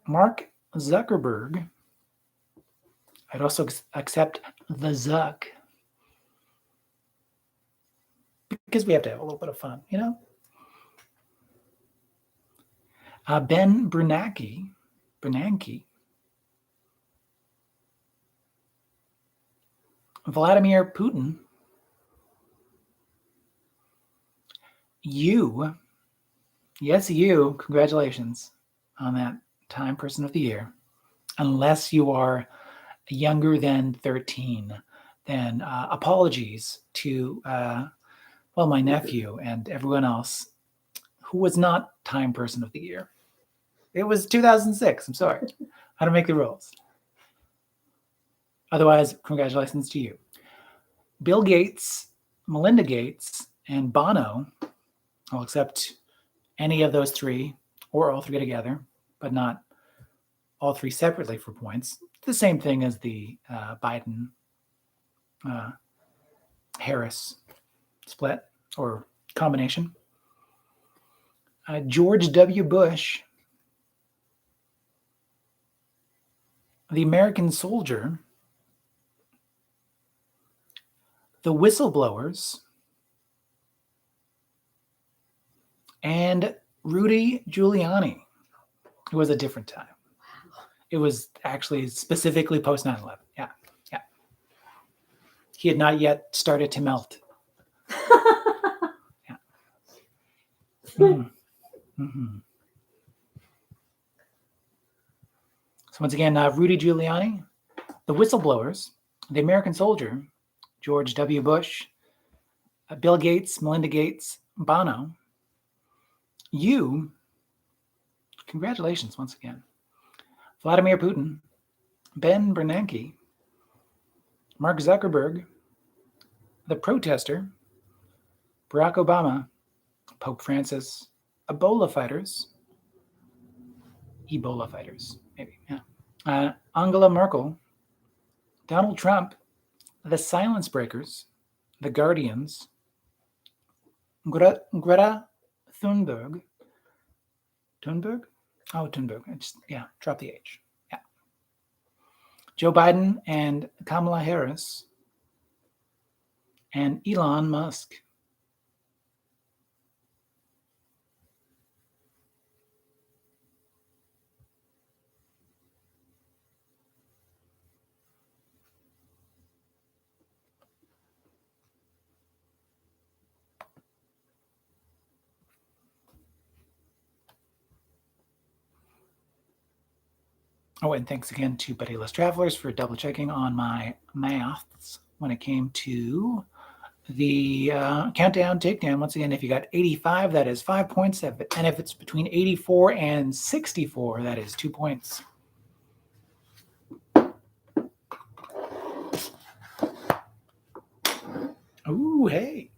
Mark Zuckerberg. I'd also accept the Zuck, because we have to have a little bit of fun, Ben Bernanke, Vladimir Putin, you, congratulations on that Time Person of the Year. Unless you are younger than 13, then apologies to, my nephew and everyone else who was not Time Person of the Year. It was 2006. I'm sorry. I don't make the rules. Otherwise, congratulations to you. Bill Gates, Melinda Gates, and Bono. I'll accept any of those three or all three together, but not all three separately for points. The same thing as the Biden Harris split or combination. George W. Bush, the American soldier, the whistleblowers, and Rudy Giuliani. It was a different time. It was actually specifically post 9/11. Yeah. He had not yet started to melt. Yeah. Mm-hmm. So once again, Rudy Giuliani, the whistleblowers, the American soldier, George W. Bush, Bill Gates, Melinda Gates, Bono, you, congratulations once again, Vladimir Putin, Ben Bernanke, Mark Zuckerberg, the protester, Barack Obama, Pope Francis, Ebola fighters, maybe, yeah. Angela Merkel, Donald Trump, the Silence Breakers, the Guardians, Greta Thunberg. Thunberg? Oh, Thunberg. Drop the H. Yeah. Joe Biden and Kamala Harris and Elon Musk. Oh, and thanks again to Buddyless Travelers for double checking on my maths when it came to the countdown takedown. Once again, if you got 85, that is 5 points. And if it's between 84 and 64, that is 2 points. Ooh, hey.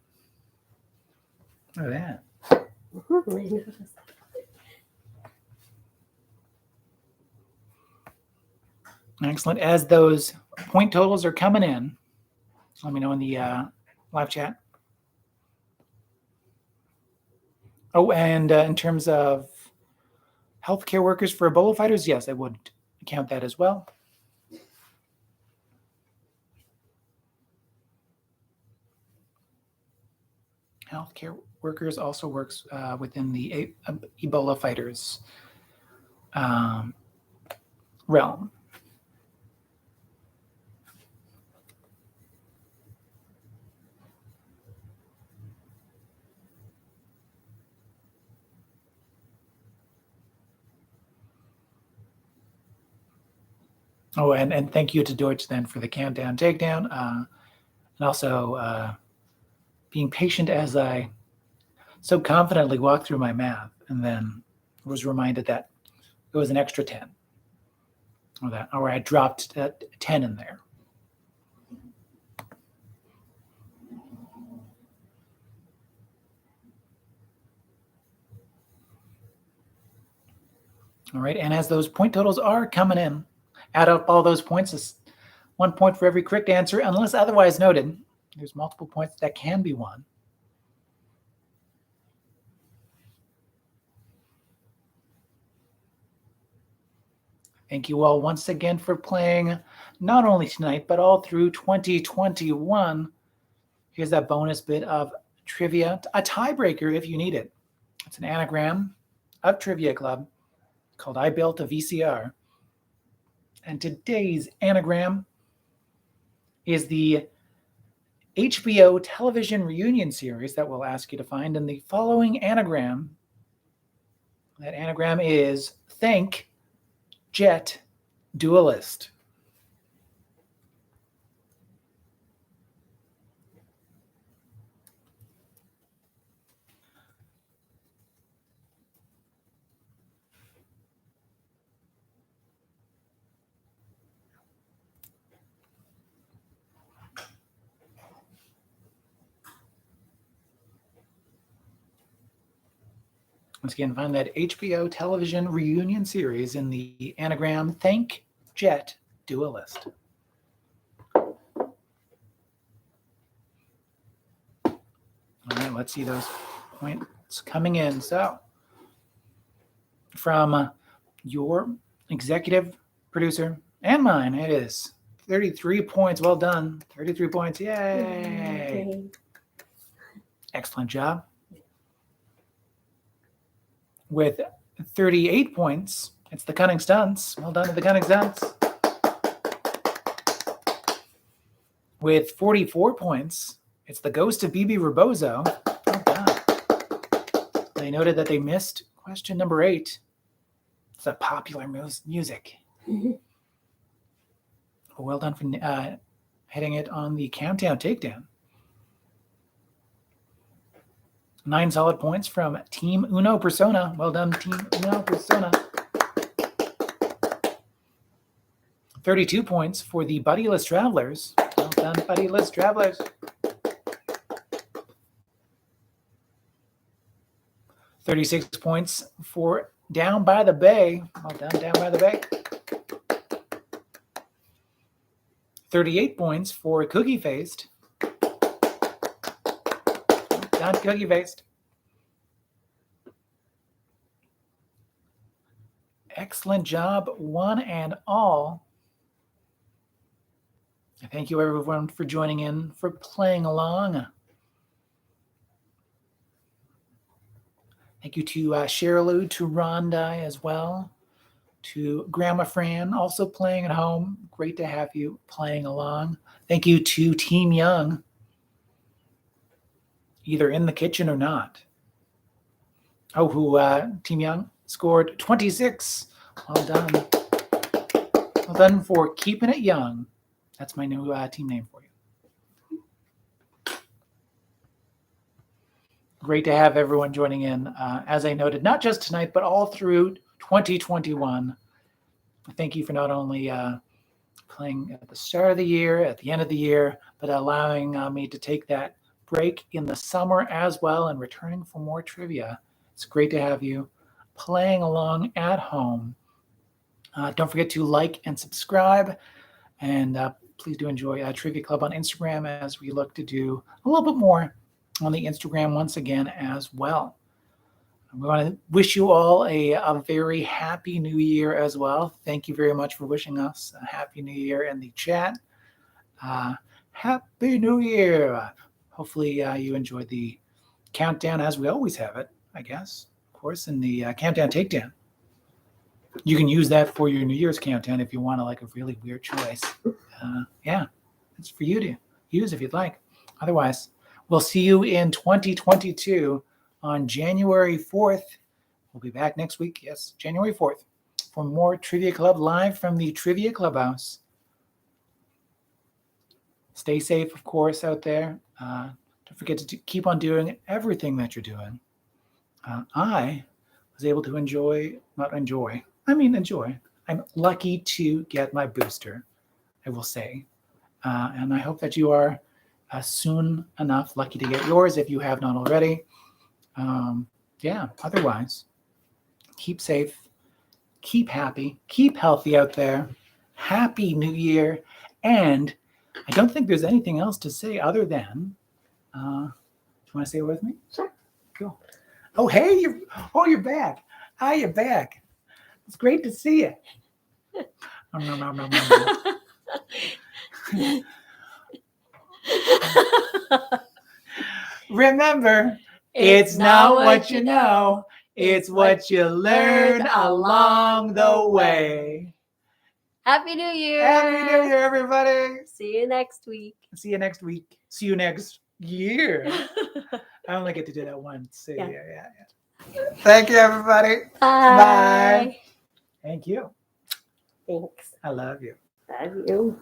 Look at that. Excellent. As those point totals are coming in, let me know in the live chat. Oh, and in terms of healthcare workers for Ebola fighters, yes, I would count that as well. Healthcare workers also works within the Ebola fighters realm. Oh, and thank you to Deutsch then for the countdown takedown, and also being patient as I so confidently walked through my math and then was reminded that it was an extra 10. Or I dropped 10 in there. All right, and as those point totals are coming in, add up all those points. Is 1 point for every correct answer, unless otherwise noted. There's multiple points that can be won. Thank you all once again for playing, not only tonight, but all through 2021. Here's that bonus bit of trivia, a tiebreaker if you need it. It's an anagram of Trivia Club called I Built a VCR. And today's anagram is the HBO television reunion series that we'll ask you to find in the following anagram. That anagram is Thank Jet Duelist. Once again, find that HBO television reunion series in the anagram Thank Jet Duelist. All right, let's see those points coming in. So, from your executive producer and mine, it is 33 points. Well done. 33 points. Yay. Excellent job. With 38 points, it's the Cunning Stunts. Well done to the Cunning Stunts. With 44 points, it's the Ghost of BB Rebozo. Well done. They noted that they missed Question number 8. It's a popular music. Well done for hitting it on the countdown takedown. 9 solid points from Team Uno Persona. Well done, Team Uno Persona. 32 points for the Buddyless Travelers. Well done, Buddyless Travelers. 36 points for Down by the Bay. Well done, Down by the Bay. 38 points for Cookie Faced. Well done, Cookie Faced. Excellent job, one and all. Thank you, everyone, for joining in, for playing along. Thank you to Cheryl, to Rondai as well, to Grandma Fran, also playing at home. Great to have you playing along. Thank you to Team Young, either in the kitchen or not. Oh, who Team Young scored 26. Well done. Well done for keeping it young. That's my new team name for you. Great to have everyone joining in. As I noted, not just tonight, but all through 2021. Thank you for not only playing at the start of the year, at the end of the year, but allowing me to take that break in the summer as well and returning for more trivia. It's great to have you playing along at home. Don't forget to like and subscribe. And please do enjoy Trivia Club on Instagram as we look to do a little bit more on the Instagram once again as well. We want to wish you all a very happy new year as well. Thank you very much for wishing us a happy new year in the chat. Happy New Year. Hopefully you enjoyed the countdown as we always have it, I guess, of course, in the countdown takedown. You can use that for your New Year's countdown if you want a really weird choice. Yeah, it's for you to use if you'd like. Otherwise, we'll see you in 2022 on January 4th. We'll be back next week. Yes, January 4th for more Trivia Club live from the Trivia Clubhouse. Stay safe, of course, out there. Don't forget to keep on doing everything that you're doing. I was able to enjoy. I'm lucky to get my booster, I will say. And I hope that you are soon enough lucky to get yours if you have not already. Otherwise, keep safe, keep happy, keep healthy out there. Happy New Year. And I don't think there's anything else to say other than, do you want to say it with me? Sure. Cool. Oh, hey, you're back. Hi, you're back. It's great to see you. Remember, it's not what you know, it's what you learn along the way. Happy New Year. Happy New Year, everybody. See you next week. See you next week. See you next year. I only get to do that once. So, yeah. Thank you, everybody. Bye. Bye. Thank you. Thanks. I love you. Love you.